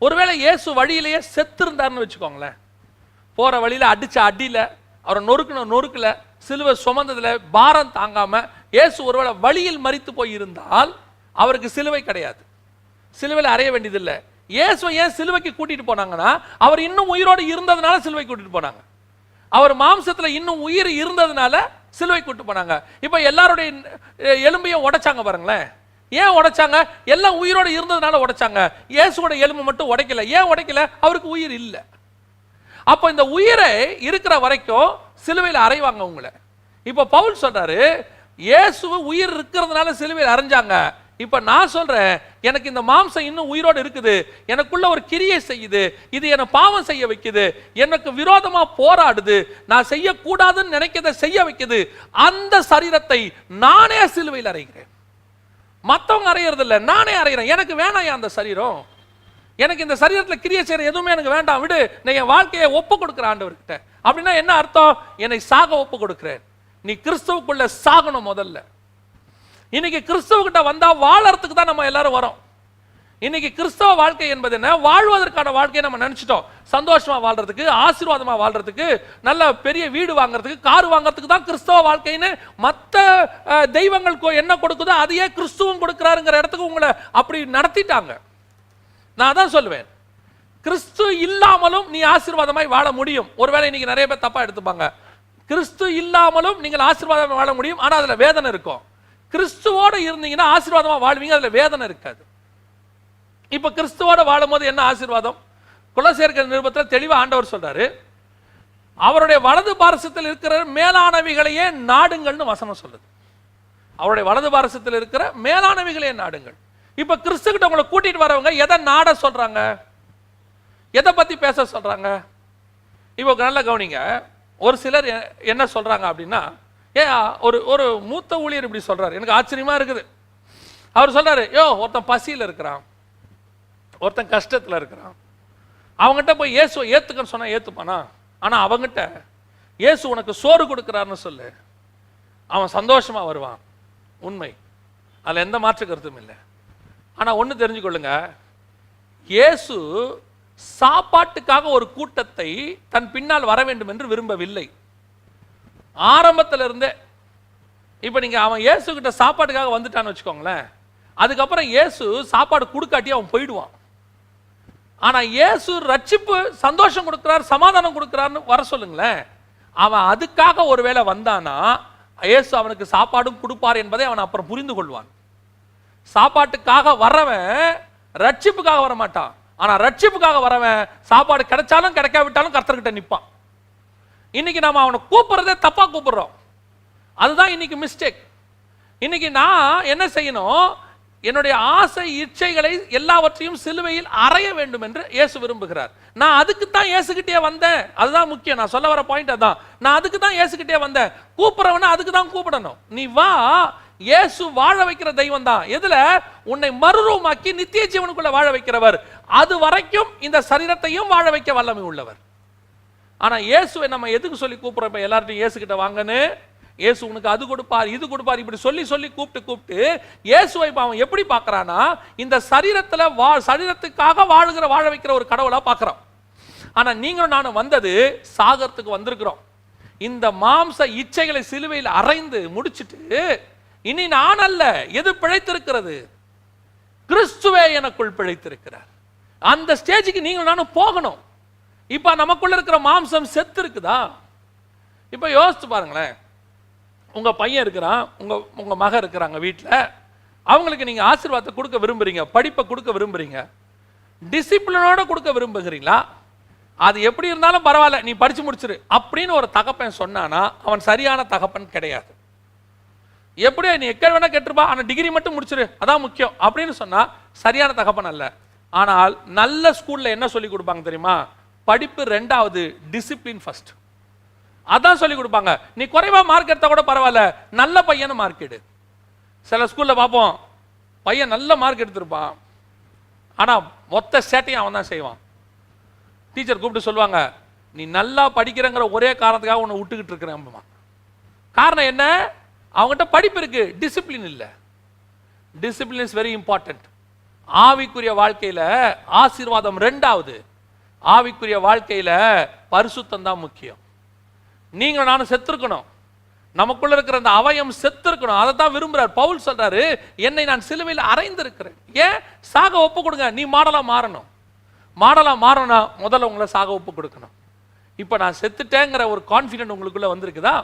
Speaker 1: ஒருவேளை இயேசு வழியிலேயே செத்து இருந்தாருன்னு வச்சுக்கோங்களேன், போற வழியில அடிச்ச அடியில, அவரை நொறுக்குல, சிலுவை சுமந்ததுல பாரம் தாங்காம இயேசு ஒருவேளை வழியில் மரித்து போய் இருந்தால் அவருக்கு சிலுவை கிடையாது, சிலுவையில் அறைய வேண்டியதில்லை. இயேசுவை ஏன் சிலுவைக்கு கூட்டிட்டு போனாங்கன்னா, அவர் இன்னும் உயிரோடு இருந்ததுனால சிலுவை கூட்டிட்டு போனாங்க. அவர் மாம்சத்துல இன்னும் உயிர் இருந்ததுனால சிலுவை கூட்டு போனாங்க. இப்ப எல்லாருடைய எலும்பையும் உடைச்சாங்க பாருங்களேன். ஏன் உடைச்சாங்க? எல்லாம் உயிரோடு இருந்ததுனால உடைச்சாங்க. இயேசுவோட எலும்பு மட்டும் உடைக்கல. ஏன் உடைக்கல? அவருக்கு உயிர் இல்லை. அப்ப இந்த உயிரை இருக்கிற வரைக்கும் சிலுவையில் அறைவாங்க உங்களை. இப்ப பவுல் சொல்றாரு, இயேசு உயிர் இருக்கிறதுனால சிலுவையில் அறைஞ்சாங்க. இப்ப நான் சொல்றேன், எனக்கு இந்த மாம்சம் இன்னும் உயிரோடு இருக்குது, எனக்குள்ள ஒரு கிரியை செய்யுது, இது என்ன பாவம் செய்ய வைக்குது, எனக்கு விரோதமா போராடுது, நான் செய்யக்கூடாதுன்னு நினைக்கிறத செய்ய வைக்குது. அந்த சரீரத்தை நானே சிலுவையில் அறைகிறேன். மற்றவங்க அறையிறது இல்லை, நானே அறைகிறேன். எனக்கு வேணாம் அந்த சரீரம், எனக்கு இந்த சரீரத்தில் கிரியை செய்யற எதுவுமே எனக்கு வேண்டாம், விடு, நான் என் வாழ்க்கையை ஒப்பு கொடுக்குற ஆண்டவர்கிட்ட. அப்படின்னா என்ன அர்த்தம்? என்னை சாக ஒப்பு கொடுக்கிறேன். நீ கிறிஸ்துவுக்குள்ள சாகணும் முதல்ல. இன்னைக்கு கிறிஸ்துவ வந்தா வாழறதுக்கு தான் நம்ம எல்லாரும் வரோம். இன்னைக்கு கிறிஸ்தவ வாழ்க்கை என்பது என்ன? வாழ்வதற்கான வாழ்க்கையை நம்ம நினைச்சிட்டோம். சந்தோஷமா வாழ்றதுக்கு, ஆசீர்வாதமா வாழ்றதுக்கு, நல்ல பெரிய வீடு வாங்குறதுக்கு, கார் வாங்குறதுக்கு தான் கிறிஸ்தவ வாழ்க்கைன்னு மற்ற தெய்வங்களுக்கு என்ன கொடுக்குதோ அதையே கிறிஸ்துவும் கொடுக்கிறாருங்கிற இடத்துக்கு உங்களை அப்படி நடத்திட்டாங்க. நான் தான் சொல்லுவேன், கிறிஸ்து இல்லாமலும் நீ ஆசீர்வாதமாய் வாழ முடியும். ஒருவேளை இன்னைக்கு நிறைய பேர் தப்பா எடுத்துப்பாங்க. கிறிஸ்து இல்லாமலும் நீங்கள் ஆசீர்வாதமாக வாழ முடியும், ஆனா அதுல வேதனை இருக்கும். கிறிஸ்துவோட இருந்தீங்கன்னா ஆசீர்வாதமா வாழ்வீங்க, அதுல வேதனை இருக்காது. இப்ப கிறிஸ்துவோட வாழும் போது என்ன ஆசீர்வாதம்? கொலோசியர் நிருபத்தில் தெளிவா ஆண்டவர் சொல்றாரு, அவருடைய வலது பாரசத்தில் இருக்கிற மேலானவைகளையே நாடுங்கள்னு வசனம் சொல்லுது. அவருடைய வலது பாரசத்தில் இருக்கிற மேலானவைகளையே நாடுங்கள். இப்ப கிறிஸ்து கிட்ட உங்களை கூட்டிட்டு வரவங்க எதை நாட சொல்றாங்க? எதை பத்தி பேச சொல்றாங்க? இப்போ நல்லா கவனிங்க. ஒரு சிலர் என்ன சொல்றாங்க அப்படின்னா, ஒரு மூத்த ஊழியர் இப்படி சொல்றாரு, எனக்கு ஆச்சரியமா இருக்குது. அவர் சொல்றாரு, ஒருத்தன் பசியில் இருக்கிறான், ஒருத்தன் கஷ்டத்துல இருக்கிறான், அவங்ககிட்ட போய் இயேசுவை ஏத்துக்கன்னு சொன்னா ஏத்துப்பானா? ஆனா அவங்ககிட்ட இயேசு உனக்கு சோறு கொடுக்கிறாருன்னு சொல்லு, அவன் சந்தோஷமா வருவான். உண்மை, அதுல எந்த மாற்று கருத்தும் இல்லை. ஆனா ஒண்ணு தெரிஞ்சுக்கொள்ளுங்க, இயேசு சாப்பாட்டுக்காக ஒரு கூட்டத்தை தன் பின்னால் வர வேண்டும் என்று விரும்பவில்லை. ஆரம்பத்தில் இருந்தே. இப்போ நீங்க அவன் இயேசு கிட்ட சாப்பாட்டுக்காக வந்துட்டான்னு வச்சுக்கோங்களேன், அதுக்கப்புறம் இயேசு சாப்பாடு கொடுக்காட்டி அவன் போயிடுவான். ஆனா இயேசு ரட்சிப்பு, சந்தோஷம் கொடுக்கிறார், சமாதானம் கொடுக்கிறார்னு வர சொல்லுங்களேன். அவன் அதுக்காக ஒருவேளை வந்தானா இயேசு அவனுக்கு சாப்பாடும் கொடுப்பார் என்பதை அவன் அப்புறம் புரிந்து கொள்வான். சாப்பாட்டுக்காக வரவன் ரட்சிப்புக்காக வர மாட்டான். ஆனா ரட்சிப்புக்காக வரவன் சாப்பாடு கிடைச்சாலும் கிடைக்காவிட்டாலும் கர்த்தர்கிட்ட நிற்பான். இன்னைக்கு நாம அவனை கூப்பிடுறதே தப்பா கூப்பிடுறோம். அதுதான் இன்னைக்கு மிஸ்டேக். இன்னைக்கு நான் என்ன செய்யணும், என்னுடைய ஆசை இச்சைகளை எல்லாவற்றையும் சிலுவையில் அறைய வேண்டும் என்று இயேசு விரும்புகிறார். நான் அதுக்கு தான் இயேசுகிட்டே வந்தேன். அதுதான் முக்கியம். நான் சொல்ல வர பாயிண்ட் அதான். நான் அதுக்கு தான் இயேசுகிட்டே வந்தேன். கூப்பிடுறவன அதுக்கு தான் கூப்பிடணும். நீ வா, இயேசு வாழ வைக்கிற தெய்வம் தான். எதுல? உன்னை மறுரூபமாக்கி நித்திய ஜீவனுக்குள்ள வாழ வைக்கிறவர். அது வரைக்கும் இந்த சரீரத்தையும் வாழ வைக்க வல்லமை உள்ளவர். ஆனா இயேசுவை நம்ம எதுக்கு சொல்லி கூப்பிடுறோம்? எல்லார்ட்டையும் இயேசு கிட்ட வாங்கன்னு, இயேசு உனக்கு அது கொடுப்பார் இது கொடுப்பார் இப்படி சொல்லி சொல்லி கூப்பிட்டு இயேசுவை அவன் எப்படி பார்க்கறானா, இந்த சரீரத்துல சரீரத்துக்காக வாழ வைக்கிற ஒரு கடவுளா பார்க்கறான். ஆனா நீங்களும் நானும் வந்தது சாகறதுக்கு வந்திருக்கிறோம். இந்த மாம்ச இச்சைகளை சிலுவையில் அறைந்து முடிச்சிட்டு, இனி நான் அல்ல, எது பிழைத்திருக்கிறது? கிறிஸ்துவே எனக்குள் பிழைத்திருக்கிறார். அந்த ஸ்டேஜுக்கு நீங்களும் நானும் போகணும். இப்ப நமக்குள்ள இருக்கிற மாம்சம் செத்து இருக்குதா? இப்ப யோசிச்சு பாருங்களேன். உங்க பையன் இருக்கிறான், உங்க மக இருக்கிறாங்க வீட்டில். அவங்களுக்கு நீங்க ஆசீர்வாதத்தை கொடுக்க விரும்புறீங்க, படிப்பை கொடுக்க விரும்புறீங்க, டிசிப்ளினோட கொடுக்க விரும்புகிறீங்களா? அது எப்படி இருந்தாலும் பரவாயில்ல, நீ படிச்சு முடிச்சிரு அப்படின்னு ஒரு தகப்பன் சொன்னானா அவன் சரியான தகப்பன் கிடையாது. எப்படியோ நீ எக்க வேணா கேட்டுருப்பா, ஆனா டிகிரி மட்டும் முடிச்சிரு, அதான் முக்கியம் அப்படின்னு சொன்னா சரியான தகப்பன் அல்ல. ஆனால் நல்ல ஸ்கூல்ல என்ன சொல்லி கொடுப்பாங்க தெரியுமா? படிப்பு ரெண்டாவது, டிசிப்ளின் ஃபர்ஸ்ட். அதான் சொல்லி கொடுப்பாங்க. நீ குறைவா மார்க் எடுத்தா கூட பரவாயில்ல, நல்ல பையனை மார்க் எடு. சில ஸ்கூல்ல பார்ப்போம், பையன் நல்ல மார்க் எடுத்திருப்பான், ஆனா மொத்த சேட்டையும் அவன் தான் செய்வான். டீச்சர் கூப்பிட்டு சொல்லுவாங்க, நீ நல்லா படிக்கிறங்கிற ஒரே காரணத்துக்காக உன்னை விட்டுக்கிட்டு இருக்கிறேன். காரணம் என்ன? அவங்ககிட்ட படிப்பு இருக்கு, டிசிப்ளின் இல்லை. Discipline is very important. ஆவிக்குரிய வாழ்க்கையில ஆசீர்வாதம் ரெண்டாவது, ஆவிக்குரிய வாழ்க்கையில பரிசுத்தம் தான் முக்கியம். நீங்க நானும் செத்துருக்கணும், நமக்குள்ள இருக்கிற அந்த அவயம் செத்துருக்கணும். அதை தான் விரும்புறார் பவுல். சொல்றாரு, என்னை நான் சிலுவையில் அறைந்திருக்கிறேன். ஏன்? சாக ஒப்பு கொடுங்க. நீ மாடலா மாறணும். மாடலா மாறணும்னா முதல்ல உங்களை சாக ஒப்பு கொடுக்கணும். இப்ப நான் செத்துட்டேங்கிற ஒரு கான்ஃபிடென்ட் உங்களுக்குள்ள வந்திருக்குதா?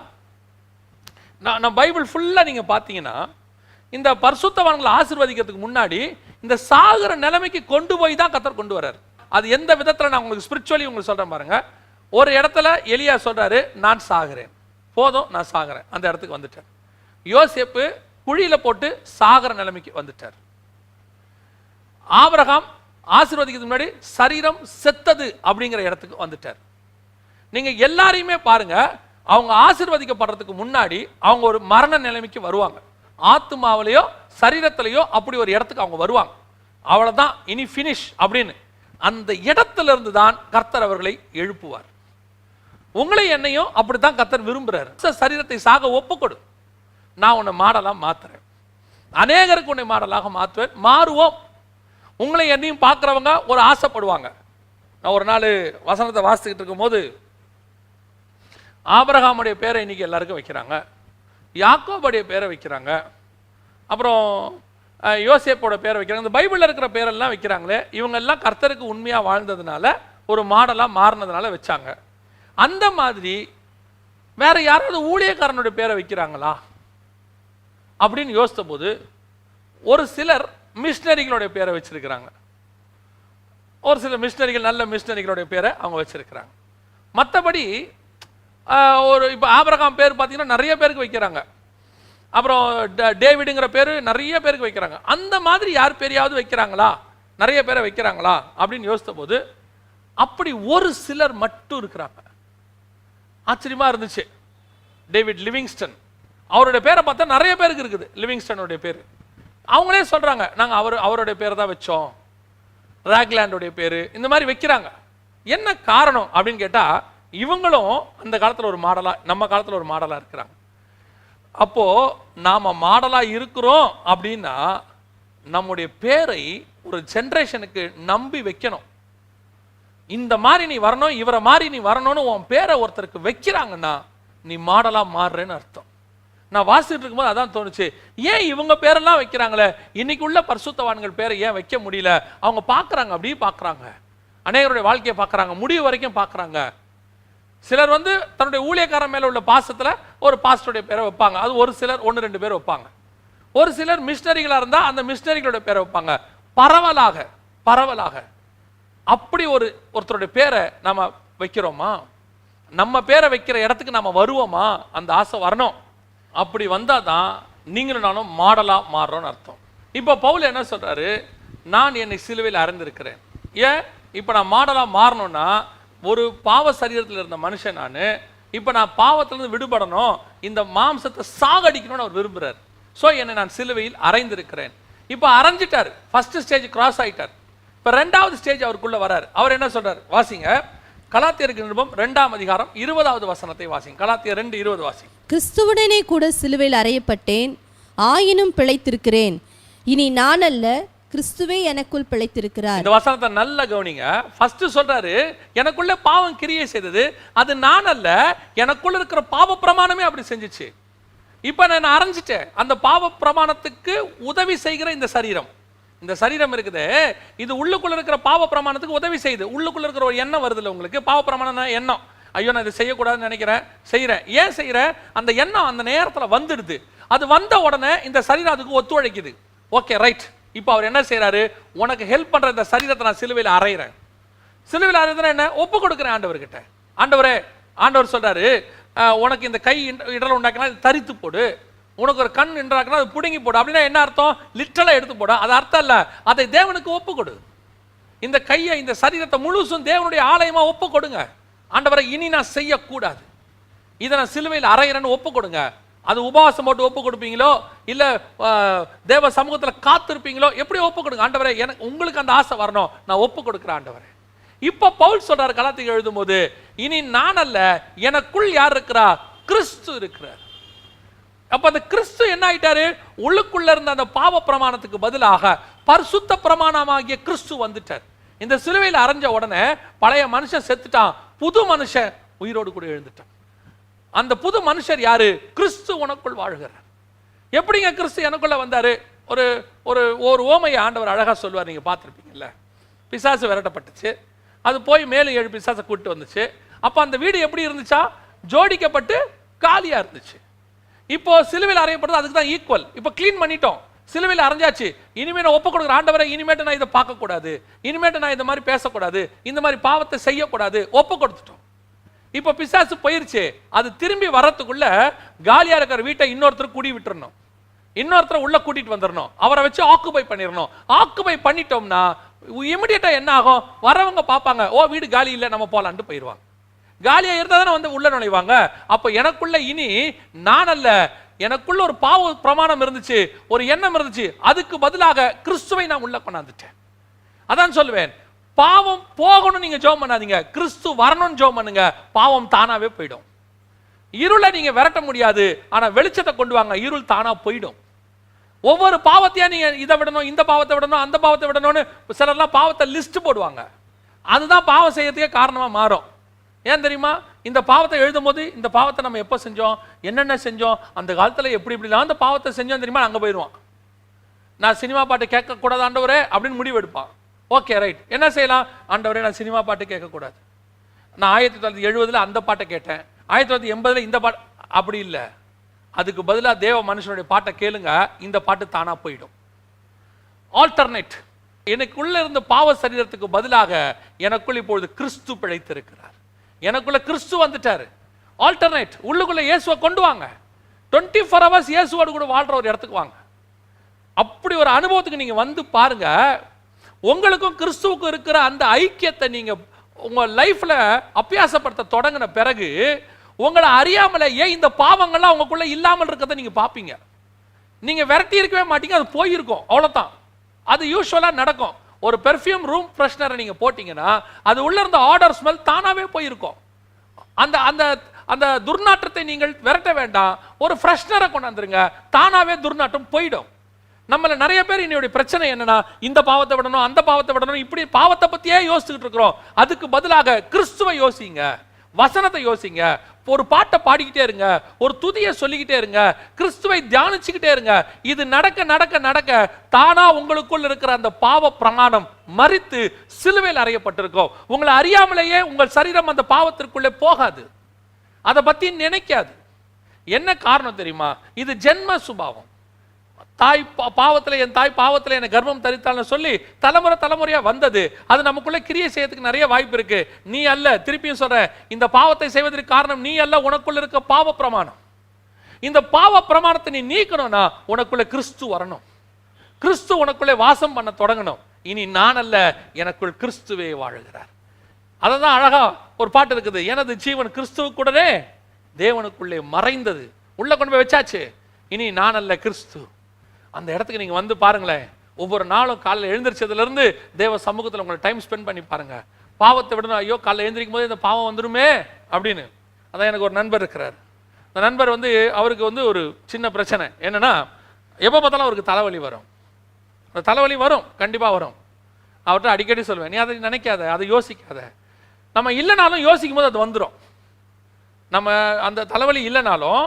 Speaker 1: நான் பைபிள் ஃபுல்லா நீங்க பாத்தீங்கன்னா, இந்த பரிசுத்தவான்களை ஆசீர்வதிக்கிறதுக்கு முன்னாடி இந்த சாகுற நிலைமைக்கு கொண்டு போய் தான் கர்த்தர் கொண்டு வர்றாரு. அது எந்த விதத்துல நான் உங்களுக்கு ஸ்பிரிச்சுவலி உங்களுக்கு சொல்றேன் பாருங்க. ஒரு இடத்துல எலியா சொல்றாரு, நான் சாகிறேன், போதும் நான் சாகிறேன். அந்த இடத்துக்கு வந்துட்டார். யோசேப்பு குழியில போட்டு சாகிற நிலைமைக்கு வந்துட்டார். ஆபிரகாம் ஆசீர்வதிக்கிறதுக்கு முன்னாடி சரீரம் செத்தது அப்படிங்கிற இடத்துக்கு வந்துட்டார். நீங்க எல்லாரையுமே பாருங்க, அவங்க ஆசீர்வதிக்கப்படுறதுக்கு முன்னாடி அவங்க ஒரு மரண நிலைமைக்கு வருவாங்க. ஆத்துமாவிலையோ சரீரத்திலேயோ அப்படி ஒரு இடத்துக்கு அவங்க வருவாங்க. அவ்வளவுதான், இனி பினிஷ் அப்படின்னு. அந்த இடத்துல இருந்து தான் கர்த்தர் அவர்களை எழுப்புவார். உங்களை என்னையும் அப்படித்தான் கர்த்தர் விரும்புறாரு. சரீரத்தை சாக ஒப்புக்கொடு, நான் உன்னை மாடலா மாத்துறேன், அநேகருக்கு உன்னை மாடலாக மாற்றுவேன். மாறுவோம். உங்களை என்னையும் பார்க்கிறவங்க ஒரு ஆசைப்படுவாங்க. நான் ஒரு நாள் வசனத்தை வாசித்துக்கிட்டு இருக்கும் போது, ஆபிரகாமுடைய பேரை இன்னைக்கு எல்லாருக்கும் வைக்கிறாங்க, யாக்கோபுடைய பேரை வைக்கிறாங்க, அப்புறம் யோசேப்போட பேரை வைக்கிறாங்க. இந்த பைபிளில் இருக்கிற பேரெல்லாம் வைக்கிறாங்களே, இவங்க எல்லாம் கர்த்தருக்கு உண்மையா வாழ்ந்ததுனால ஒரு மாடலா மாறினதுனால வச்சாங்க. அந்த மாதிரி வேற யாராவது ஊழியக்காரனுடைய பேரை வைக்கிறாங்களா அப்படின்னு யோசித்த போது, ஒரு சிலர் மிஷினரிகளுடைய பேரை வச்சிருக்கிறாங்க. ஒரு சில மிஷினரிகள், நல்ல மிஷினரிகளுடைய பேரை அவங்க வச்சிருக்கிறாங்க. மற்றபடி ஒரு இப்போ ஆபிரகாம் பேர் பார்த்தீங்கன்னா நிறைய பேருக்கு வைக்கிறாங்க. அப்புறம் டேவிடுங்கிற பேர் நிறைய பேருக்கு வைக்கிறாங்க. அந்த மாதிரி யார் பேரையாவது வைக்கிறாங்களா, நிறைய பேரை வைக்கிறாங்களா அப்படின்னு யோசித்த போது, அப்படி ஒரு சிலர் மட்டும் இருக்கிறாங்க. ஆச்சரியமா இருந்துச்சு. டேவிட் லிவிங்ஸ்டன், அவருடைய பேரை பார்த்தா நிறைய பேருக்கு இருக்குது லிவிங்ஸ்டனுடைய பேர். அவங்களே சொல்றாங்க, நாங்கள் அவருடைய பேரை தான் வச்சோம், ராக்லாண்டுடைய பேர், இந்த மாதிரி வைக்கிறாங்க. என்ன காரணம் அப்படின்னு கேட்டா, இவங்களும் அந்த காலத்தில் ஒரு மாடலா, நம்ம காலத்தில் ஒரு மாடலா இருக்கிறாங்க. அப்போ நாம மாடலா இருக்கிறோம் அப்படின்னா நம்முடைய பேரை ஒரு ஜெனரேஷனுக்கு நம்பி வைக்கணும். இந்த மாதிரி நீ வரணும், இவரை மாதிரி நீ வரணும்னு உன் பேரை ஒருத்தருக்கு வைக்கிறாங்கன்னா நீ மாடலா மாறுறேன்னு அர்த்தம். நான் வாசிட்டு இருக்கும்போது அதான் தோணுச்சு, ஏன் இவங்க பேரெல்லாம் வைக்கிறாங்களே, இன்னைக்கு உள்ள பரிசுத்தவான்கள் பேரை ஏன் வைக்க முடியல? அவங்க பார்க்குறாங்க, அப்படியே பார்க்குறாங்க, அநேகருடைய வாழ்க்கையை பார்க்குறாங்க, முடிவு வரைக்கும் பார்க்குறாங்க. சிலர் தன்னுடைய ஊழியக்காரன் மேலே உள்ள பாசத்தில் ஒரு பாஸ்டருடைய பேரை வைப்பாங்க, அது ஒரு சிலர் 1-2 பேர் வைப்பாங்க. ஒரு சிலர் மிஷினரிகளாக இருந்தால் அந்த மிஷினரிகளோட பேரை வைப்பாங்க. பரவலாக அப்படி ஒருத்தருடைய பேரை நம்ம வைக்கிறோமா? நம்ம பேரை வைக்கிற இடத்துக்கு நம்ம வருவோமா? அந்த ஆசை வரணும். அப்படி வந்தால் தான் நீங்களும் நானும் மாடலாக மாறுறோன்னு அர்த்தம். இப்போ பவுல் என்ன சொல்கிறாரு, நான் என்னை சிலுவையில் அறைந்திருக்கிறேன். ஏன் இப்போ நான் மாடலாக மாறணும்னா, ஒரு பாவ சரீரத்தில் இருந்த மனுஷன் நான், இப்போ நான் பாவத்திலிருந்து விடுபடணும், இந்த மாம்சத்தை சாகடிக்கணும்னு அவர் விரும்புகிறார். ஸோ என்னை நான் சிலுவையில் அறைந்திருக்கிறேன். இப்போ அரைஞ்சிட்டார், ஃபர்ஸ்ட் ஸ்டேஜ் கிராஸ் ஆகிட்டார். இப்போ 2வது ஸ்டேஜ் அவருக்குள்ள வரார். அவர் என்ன சொல்றார்? வாசிங்க, கலாத்தியருக்கு நிருபம் 2ஆம் அதிகாரம் 20வது வசனத்தை வாசிங்க. கலாத்தியர் 2:20 வாசிங்க.
Speaker 2: கிறிஸ்துவுடனே கூட சிலுவையில் அறையப்பட்டேன், ஆயினும் பிழைத்திருக்கிறேன். இனி நான் அல்ல, கிறிஸ்துவே எனக்குள் பிழைத்திருக்கிறார்.
Speaker 1: இந்த வசனத்தை நல்ல கவனிங்க. ஃபர்ஸ்ட் சொல்றாரு, எனக்குள்ள பாவம் கிரியை செய்தது, அது நான் அல்ல, எனக்குள்ள இருக்கிற பாவ பிரமாணமே அப்படி செஞ்சுச்சு. இப்ப நான் அரைஞ்சிட்டேன். அந்த பாவ பிரமாணத்துக்கு உதவி செய்கிற இந்த சரீரம் இருக்குது, இது உள்ளுக்குள்ள இருக்கிற பாவ பிரமாணத்துக்கு உதவி செய்யுது. உள்ளுக்குள்ள இருக்கிற ஒரு எண்ணம் வருதுல்ல உங்களுக்கு, பாவ பிரமாணம் எண்ணம், ஐயோ நான் இதை செய்யக்கூடாதுன்னு நினைக்கிறேன், செய்கிறேன். ஏன் செய்கிறேன்? அந்த எண்ணம் அந்த நேரத்தில் வந்துடுது. அது வந்த உடனே இந்த சரீரம் அதுக்கு ஒத்துழைக்குது. ஓகே ரைட், இப்போ அவர் என்ன செய்யறாரு? உனக்கு ஹெல்ப் பண்ற இந்த சரீரத்தை நான் சிலுவையில் அறையிறேன். சிலுவையில் அறையிறதுனா என்ன? ஒப்பு கொடுக்குறேன் ஆண்டவர்கிட்ட. ஆண்டவர் சொல்றாரு, உனக்கு இந்த கை இடல் உண்டாக்கினா தரித்து போடு, உனக்கு ஒரு கண் என்றாக்குனா அது புடுங்கி போடு. அப்படின்னா என்ன அர்த்தம்? லிட்டரலா எடுத்து போட, அது அர்த்தம் இல்ல. அதை தேவனுக்கு ஒப்பு கொடு. இந்த கையை, இந்த சரீரத்தை முழுசும் தேவனுடைய ஆலயமா ஒப்பு கொடுங்க. ஆண்டவரை இனி நான் செய்யக்கூடாது, இதை நான் சிலுவையில் அறையிறேன்னு ஒப்பு கொடுங்க. அது உபவாசம் போட்டு ஒப்பு கொடுப்பீங்களோ, இல்ல தேவ சமூகத்தில் காத்திருப்பீங்களோ, எப்படி ஒப்பு கொடுங்க. ஆண்டவரே எனக்கு உங்களுக்கு அந்த ஆசை வரணும், நான் ஒப்பு கொடுக்குறேன் ஆண்டவரே. இப்ப பவுல் சொல்றாரு கலாத்தியர் எழுதும் போது, இனி நான் அல்ல, எனக்குள் யார் இருக்கிறா? கிறிஸ்து இருக்கிறார். அப்ப அந்த கிறிஸ்து என்ன ஆயிட்டாரு? உள்ளுக்குள்ள இருந்த அந்த பாவ பிரமாணத்துக்கு பதிலாக பரிசுத்த பிரமாணமாகிய கிறிஸ்து வந்துட்டார். இந்த சிலுவையில் அரைஞ்ச உடனே பழைய மனுஷன் செத்துட்டான், புது மனுஷன் உயிரோடு கூட எழுந்துட்டான். அந்த புது மனுஷர் யாரு? கிறிஸ்து உனக்குள் வாழ்கிறார். எப்படிங்க கிறிஸ்து எனக்குள்ள வந்தாரு? ஒரு ஒரு ஒரு ஓமையை ஆண்டவர் அழகா சொல்வார், நீங்க பார்த்துருப்பீங்கல்ல. பிசாசு விரட்டப்பட்டுச்சு, அது போய் மேலும் 7 பிசாசை கூட்டு வந்துச்சு. அப்ப அந்த வீடு எப்படி இருந்துச்சா? ஜோடிக்கப்பட்டு காலியா இருந்துச்சு. இப்போ சிலுவையில் அறையப்படுறது அதுக்கு தான் ஈக்குவல். இப்போ கிளீன் பண்ணிட்டோம், சிலுவையில் அரைஞ்சாச்சு. இனிமே நான் ஒப்பு கொடுக்குற ஆண்டவரை, இனிமேட்டு நான் இதை பார்க்கக்கூடாது, இனிமேட்டு நான் இந்த மாதிரி பேசக்கூடாது, இந்த மாதிரி பாவத்தை செய்யக்கூடாது, ஒப்பு கொடுத்துட்டோம். இப்போ பிசாசு போயிருச்சு. அது திரும்பி வரத்துக்குள்ள காலியா இருக்கிற வீட்டை இன்னொருத்தர் குடி விட்டுறணும், இன்னொருத்தர் உள்ள கூட்டிட்டு வந்துடணும், அவரை வச்சு ஆக்குபை பண்ணிடணும். ஆக்குபை பண்ணிட்டோம்னா இமிடியேட்டா என்ன ஆகும்? வரவங்க பார்ப்பாங்க, ஓ வீடு காலி இல்லை, நம்ம போலான்ட்டு போயிடுவாங்க. காலியா இருந்தா தானே உள்ள நுழைவாங்க. அப்ப எனக்குள்ள இனி நான் அல்ல, எனக்குள்ள ஒரு பாவ பிரமாணம் இருந்துச்சு, ஒரு எண்ணம் இருந்துச்சு, அதுக்கு பதிலாக கிறிஸ்துவை நான் உள்ள கொண்டாந்துட்டேன். அதான் சொல்லுவேன், பாவம் போகணும் நீங்க ஜெபம் பண்ணாதீங்க, கிறிஸ்து வரணும்னு ஜெபம் பண்ணுங்க. பாவம் தானாவே போயிடும். இருளை நீங்க விரட்ட முடியாது, ஆனா வெளிச்சத்தை கொண்டு வாங்க, இருள் தானா போயிடும். ஒவ்வொரு பாவத்தையா நீங்க இதை விடணும், இந்த பாவத்தை விடணும், அந்த பாவத்தை விடணும்னு சிலர்லாம் பாவத்தை லிஸ்ட் போடுவாங்க. அதுதான் பாவம் செய்யறதுக்கே காரணமா மாறும். ஏன் தெரியுமா? இந்த பாவத்தை எழுதும் போது இந்த பாவத்தை நம்ம எப்போ செஞ்சோம், என்னென்ன செஞ்சோம், அந்த காலத்துல எப்படி இப்படிலாம் அந்த பாவத்தை செஞ்சோம் தெரியுமா, அங்க போயிடுவான். நான் சினிமா பாட்டு கேட்கக்கூடாது ஆண்டவரே அப்படின்னு முடிவு எடுப்பான். ஓகே ரைட், என்ன செய்யலாம்? ஆண்டவரே நான் சினிமா பாட்டு கேட்கக்கூடாது, நான் 1970 அந்த பாட்டை கேட்டேன், 1980 இந்த பாட்டு. அப்படி இல்லை, அதுக்கு பதிலாக தேவ மனுஷனுடைய பாட்டை கேளுங்க, இந்த பாட்டு தானா போயிடும். ஆல்டர்னேட். எனக்குள்ள இருந்த பாவ சரீரத்துக்கு பதிலாக எனக்குள் இப்பொழுது கிறிஸ்து பிழைத்திருக்கிறார். எனக்குள்ள கிறிஸ்து வந்துட்டாரு. ஆல்டர்னேட். உள்ளுக்குள்ள இயேசுவை கொண்டு வாங்க. 24 hours இயேசுவோடு கூட வாழ்ற ஒரு இடத்துக்கு வாங்க. அப்படி ஒரு அனுபவத்துக்கு நீங்க வந்து பாருங்க. உங்களுக்கும் கிறிஸ்துவுக்கும் இருக்கிற அந்த ஐக்கியத்தை நீங்க உங்க லைஃப்ல அபியாசப்படுத்த தொடங்கின பிறகு உங்களை அறியாமலே ஏன் இந்த பாவங்கள்லாம் உங்களுக்குள்ள இல்லாமல் இருக்கிறத நீங்க பார்ப்பீங்க. நீங்க விரட்டி இருக்கவே மாட்டீங்க, அது போயிருக்கும், அவ்வளவுதான். அது யூசுவலா நடக்கும். ஒரு பெர்ஃப்யூம் ரூம் ஃப்ரெஷ்னரை நீங்க போட்டீங்கன்னா அது உள்ள இருந்த ஆர்டர் ஸ்மெல் தானாவே போயிருக்கும். அந்த அந்த அந்த துர்நாற்றத்தை நீங்கள் விரட்ட வேண்டாம், ஒரு ஃப்ரெஷ்னரை கொண்டாந்துருங்க, தானாவே துர்நாற்றம் போயிடும். நம்மள நிறைய பேர் என்னுடைய பிரச்சனை என்னன்னா, இந்த பாவத்தை விடணும், அந்த பாவத்தை விடணும், இப்படி பாவத்தை பத்தியே யோசிச்சுட்டு இருக்கிறோம். அதுக்கு பதிலாக கிறிஸ்துவை யோசிங்க, வசனத்தை யோசிங்க, ஒரு பாட்டை பாடிக்கிட்டே இருங்க, ஒரு துதியை சொல்லிக்கிட்டே இருங்க, கிறிஸ்துவை தியானிச்சுக்கிட்டே இருங்க. இது நடக்க நடக்க நடக்க தானா உங்களுக்குள் இருக்கிற அந்த பாவ பிரமாணம் மரித்து சிலுவையில் அறையப்பட்டிருக்கும். உங்களை அறியாமலேயே உங்கள் சரீரம் அந்த பாவத்திற்குள்ளே போகாது, அதை பத்தி நினைக்காது. என்ன காரணம் தெரியுமா? இது ஜென்ம சுபாவம். தாய் பாவத்தில், என் தாய் பாவத்தில் என்னை கர்ப்பம் தரித்தாள்னு சொல்லி தலைமுறை தலைமுறையா வந்தது. அது நமக்குள்ள கிரியை செய்யறதுக்கு நிறைய வாய்ப்பு இருக்கு. நீ அல்ல, திருப்பியும் சொல்றேன், இந்த பாவத்தை செய்வதற்கு காரணம் நீ அல்ல, உனக்குள்ள இருக்க பாவ பிரமாணம். இந்த பாவ பிரமாணத்தை நீ நீக்கணும்னா உனக்குள்ள கிறிஸ்து வரணும், கிறிஸ்து உனக்குள்ளே வாசம் பண்ண தொடங்கணும். இனி நான் அல்ல, எனக்குள் கிறிஸ்துவே வாழுகிறார். அததான் அழகா ஒரு பாட்டு இருக்குது, எனது ஜீவன் கிறிஸ்துவுக்குடனே தேவனுக்குள்ளே மறைந்தது. உள்ள கொண்டு போய் வச்சாச்சு. இனி நான் அல்ல, கிறிஸ்து. அந்த இடத்துக்கு நீங்க வந்து பாருங்களேன். ஒவ்வொரு நாளும் காலையில் எழுந்திரிச்சதுல இருந்து தேவ சமூகத்தில் உங்களை டைம் ஸ்பெண்ட் பண்ணி பாருங்க. பாவத்தை விடணும், ஐயோ காலையில் எழுந்திரிக்கும் போது இந்த பாவம் வந்துருமே அப்படின்னு. அதான் எனக்கு ஒரு நண்பர் இருக்கிறார். அந்த நண்பர் வந்து அவருக்கு வந்து ஒரு சின்ன பிரச்சனை என்னன்னா, எப்போ பார்த்தாலும் அவருக்கு தலைவலி வரும். அந்த தலைவலி வரும், கண்டிப்பா வரும். அவர்கிட்ட அடிக்கடி சொல்வேன், நீ அதை நினைக்காத, அதை யோசிக்காத. நம்ம இல்லைனாலும் யோசிக்கும் போது அது வந்துடும். நம்ம அந்த தலைவலி இல்லைனாலும்,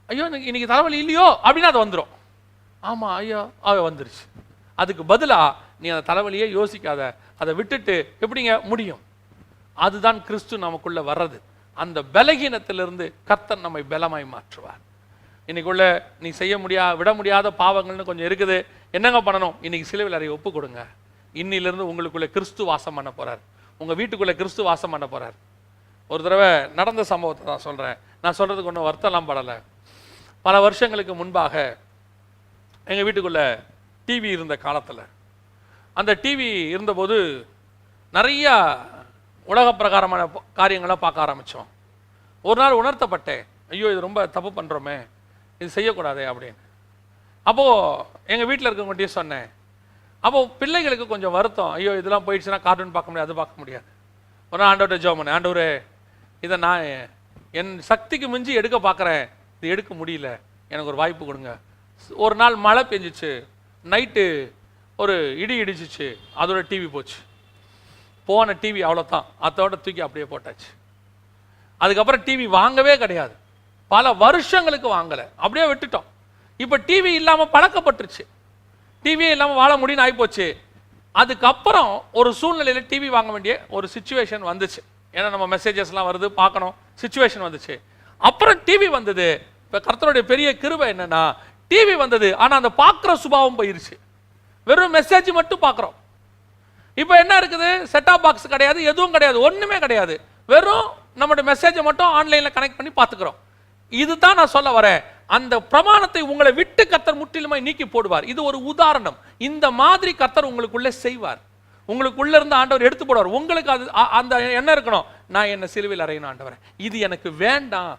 Speaker 1: ஐயோ இன்னைக்கு தலைவலி இல்லையோ அப்படின்னு அது வந்துடும். ஆமா ஐயோ வந்துருச்சு. அதுக்கு பதிலா நீ அந்த தலைவலியே யோசிக்காத, அதை விட்டுட்டு எப்படிங்க முடியும்? அதுதான் கிறிஸ்து நமக்குள்ள வர்றது. அந்த பலகீனத்திலிருந்து கர்த்தர் நம்மை பலமாய் மாற்றுவார். இன்னைக்குள்ள நீ விட முடியாத பாவங்கள்னு கொஞ்சம் இருக்குது. என்னங்க பண்ணணும்? இன்னைக்கு சிலுவையில் அறைய ஒப்பு கொடுங்க. இன்னிலிருந்து உங்களுக்குள்ள கிறிஸ்து வாசம் பண்ண போறார், உங்க வீட்டுக்குள்ள கிறிஸ்து வாசம் பண்ண போறார். ஒரு தடவை நடந்த சம்பவத்தை தான் சொல்றேன். நான் சொல்றதுக்கு ஒன்றும் வருத்தம்லாம் படலை. பல வருஷங்களுக்கு முன்பாக எங்க வீட்டுக்குள்ள டிவி இருந்த காலத்தில், அந்த டிவி இருந்தபோது நிறைய உலக பிரகாரமான காரியங்களை பார்க்க ஆரம்பித்தோம். ஒரு நாள் உணர்த்தப்பட்டேன், ஐயோ இது ரொம்ப தப்பு பண்ணுறோமே, இது செய்யக்கூடாதே அப்படின்னு. அப்போது எங்கள் வீட்டில் இருக்கவங்ககிட்டயே சொன்னேன். அப்போது பிள்ளைகளுக்கு கொஞ்சம் வருத்தம், ஐயோ இதெல்லாம் போயிடுச்சுன்னா கார்ட்டூன் பார்க்க முடியாது, அது பார்க்க முடியாது. ஒரு நாள் ஆண்டவர்கிட்ட ஜெபம் பண்ணேன், ஆண்டவரே இதை நான் என் சக்திக்கு மிஞ்சி எடுக்க பார்க்குறேன், இது எடுக்க முடியல, எனக்கு ஒரு வாய்ப்பு கொடுங்க. ஒரு நாள் மழை பெஞ்சிச்சு, நைட்டு ஒரு இடி இடிச்சிச்சு, அதோட டிவி போச்சு. போன டிவி அவ்வளோதான், அதோட தூக்கி அப்படியே போட்டாச்சு. அதுக்கப்புறம் டிவி வாங்கவே கிடையாது, பல வருஷங்களுக்கு வாங்கலை, அப்படியே விட்டுட்டோம். இப்போ டிவி இல்லாமல் பழக்கப்பட்டுருச்சு, டிவியே இல்லாமல் வாழ முடியும்னு ஆகிப்போச்சு. அதுக்கப்புறம் ஒரு சூழ்நிலையில் டிவி வாங்க வேண்டிய ஒரு சிச்சுவேஷன் வந்துச்சு. ஏன்னா நம்ம மெசேஜஸ்லாம் வருது, பார்க்கணும், சிச்சுவேஷன் வந்துச்சு. அப்புறம் டிவி வந்தது. இப்போ கர்த்தருடைய பெரிய கிருபை என்னன்னா, டிவி வந்தது, ஆனால் அந்த பார்க்குற சுபாவம் போயிருச்சு. வெறும் மெசேஜ் மட்டும் பார்க்குறோம். இப்போ என்ன இருக்குது? செட்டாப் பாக்ஸ் கிடையாது, எதுவும் கிடையாது, ஒன்றுமே கிடையாது. வெறும் நம்மளுடைய மெசேஜை மட்டும் ஆன்லைனில் கனெக்ட் பண்ணி பார்த்துக்கிறோம். இதுதான் நான் சொல்ல வரேன். அந்த பிரமாணத்தை உங்களை விட்டு கர்த்தர் முற்றிலுமாய் நீக்கி போடுவார். இது ஒரு உதாரணம். இந்த மாதிரி கர்த்தர் உங்களுக்குள்ளே செய்வார். உங்களுக்குள்ள இருந்து ஆண்டவர் எடுத்து போடுவார். உங்களுக்கு அது அந்த என்ன இருக்கணும்? நான் என்ன சிலுவையில் அறையணும் ஆண்டவரே, இது எனக்கு வேண்டாம்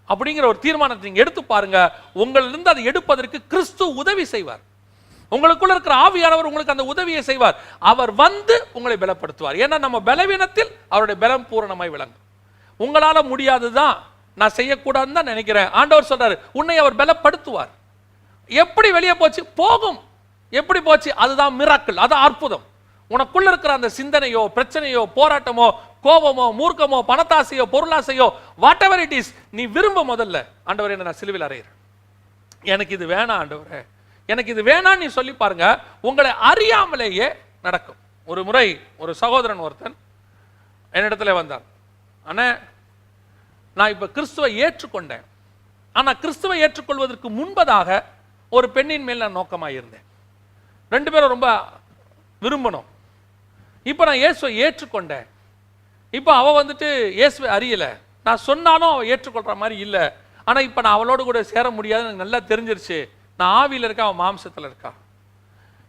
Speaker 1: அப்படிங்கிற ஒரு தீர்மானத்தை நீங்க எடுத்து பாருங்க. உங்களிலிருந்து அதை எடுப்பதற்கு கிறிஸ்து உதவி செய்வார். உங்களுக்குள்ள இருக்கிற ஆவியானவர் உங்களுக்கு அந்த உதவியை செய்வார். அவர் வந்து உங்களை பலப்படுத்துவார். ஏன்னா நம்ம பலவீனத்தில் அவருடைய பலம் பூரணமாய் விளங்கும். உங்களால முடியாதுதான், நான் செய்யக்கூடாதுன்னு தான் நினைக்கிறேன். ஆண்டவர் சொல்றாரு, உன்னை அவர் பலப்படுத்துவார். எப்படி வெளியே போச்சு? போகும். எப்படி போச்சு? அதுதான் மிராக்கிள், அது அற்புதம். உனக்குள்ள இருக்கிற அந்த சிந்தனையோ, பிரச்சனையோ, போராட்டமோ, கோபமோ, மூர்க்கமோ, பணத்தாசையோ, பொருளாசையோ, வாட் எவர் இட் இஸ், நீ விரும்ப முதல்ல, ஆண்டவரே நான் சிலுவையில் அறையிறேன், எனக்கு இது வேணாம் ஆண்டவரே, எனக்கு இது வேணான்னு நீ சொல்லி பாருங்க. உங்களை அறியாமலேயே நடக்கும். ஒரு முறை ஒரு சகோதரன் ஒருத்தன் என்னிடத்துல வந்தான். அண்ணே, நான் இப்ப கிறிஸ்துவை ஏற்றுக்கொண்டேன், ஆனா கிறிஸ்துவை ஏற்றுக்கொள்வதற்கு முன்பதாக ஒரு பெண்ணின் மேல் நான் நோக்கமாக இருந்தேன். 2 பேரும் ரொம்ப விரும்பணும். இப்ப நான் இயேசுவை ஏற்றுக்கொண்டேன். இப்ப அவ வந்துட்டு இயேசுவை அறியல, நான் சொன்னாலும் அவ ஏற்றுக்கொள்ற மாதிரி இல்ல. ஆனா இப்ப நான் அவளோடு கூட சேர முடியாதுன்னு எனக்கு நல்லா தெரிஞ்சிருச்சு. நான் ஆவியில இருக்கா, அவன் மாம்சத்துல இருக்கா.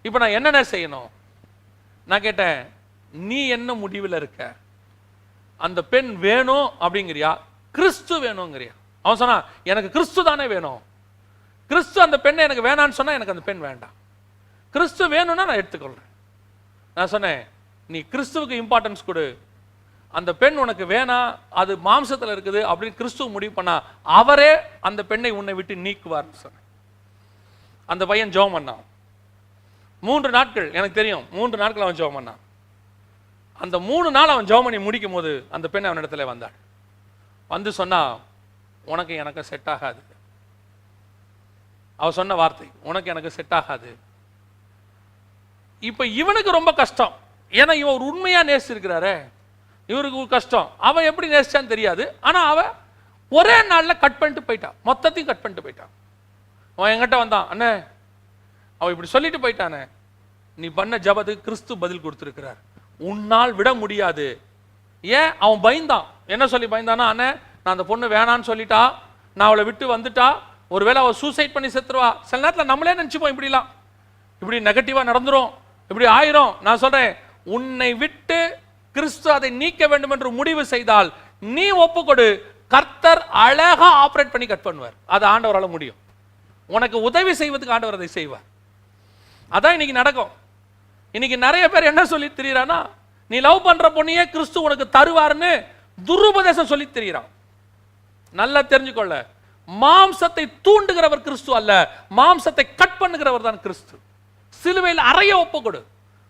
Speaker 1: இப்ப நான் என்னென்ன செய்யணும்? நான் கேட்டேன், நீ என்ன முடிவில் இருக்க? அந்த பெண் வேணும் அப்படிங்கிறியா, கிறிஸ்து வேணுங்கிறியா? அவன் சொன்னா, எனக்கு கிறிஸ்து தானே வேணும். கிறிஸ்து அந்த பெண்ணை எனக்கு வேணான்னு சொன்னா எனக்கு அந்த பெண் வேண்டாம். கிறிஸ்து வேணும்னா நான் எடுத்துக்கொள்றேன். நான் சொன்னேன், நீ கிறிஸ்துவுக்கு இம்பார்ட்டன்ஸ் கொடு. அந்த பெண் உனக்கு வேணாம், அது மாம்சத்தில் இருக்குது அப்படின்னு கிறிஸ்துவ முடிவு பண்ணா அவரே அந்த பெண்ணை உன்னை விட்டு நீக்குவார்னு சொன்னேன். அந்த பையன் ஜெபம் பண்ணான். 3 நாட்கள் எனக்கு தெரியும். 3 நாட்கள் அவன் ஜெபம் பண்ணான். அந்த 3 நாள் அவன் ஜெபம் பண்ணி முடிக்கும் போது அந்த பெண் அவனிடத்துல வந்தாள். வந்து சொன்னா, உனக்கு எனக்கு செட் ஆகாது. அவ சொன்ன வார்த்தை, உனக்கு எனக்கு செட் ஆகாது. இப்ப இவனுக்கு ரொம்ப கஷ்டம். ஏன்னா இவன் ஒரு உண்மையா நேசிச்சிருக்கிறாரே, இவருக்கு கஷ்டம். அவன் எப்படி நேசிச்சான்னு தெரியாது. ஆனா அவ ஒரே நாள்ல கட் பண்ணிட்டு போயிட்டான், மொத்தத்தையும் கட் பண்ணிட்டு போயிட்டான். அவன் என்கிட்ட வந்தான், அண்ணே அவ இப்படி சொல்லிட்டு போயிட்டானே, நீ பண்ண ஜபத்துக்கு கிறிஸ்து பதில் கொடுத்திருக்கிறார், உன்னால் விட முடியாது. ஏன்? அவன் பயந்தான். என்ன சொல்லி பயந்தானா, அண்ணே நான் அந்த பொண்ணு வேணான்னு சொல்லிட்டா, நான் அவளை விட்டு வந்துட்டா, ஒருவேளை அவள் சூசைட் பண்ணி செத்துருவா. சில நேரத்தில் நம்மளே நினச்சிப்போம் இப்படிலாம், இப்படி நெகட்டிவாக நடந்துரும், இப்படி ஆயிரும். நான் சொல்றேன், உன்னை விட்டு கிறிஸ்து அதை நீக்க வேண்டும் என்று முடிவு செய்தால் நீ ஒப்புக்கொடு, கர்த்தர் அழகா ஆபரேட் பண்ணி கட் பண்ணுவார். அது ஆண்டவரால் முடியும். உனக்கு உதவி செய்வதுக்கு ஆண்டவர் அதை செய்வார். அதான் இன்னைக்கு நடக்கும். இன்னைக்கு நிறைய பேர் என்ன சொல்லி தெரியுறானா, நீ லவ் பண்ற பொண்ணையே கிறிஸ்து உனக்கு தருவார்னு துருபதேசம் சொல்லி தெரியுறான். நல்லா தெரிஞ்சுக்கொள்ள, மாம்சத்தை தூண்டுகிறவர் கிறிஸ்து அல்ல, மாம்சத்தை கட் பண்ணுகிறவர் தான் கிறிஸ்து. சிலுவையில் அறைய ஒப்புக்கொடு.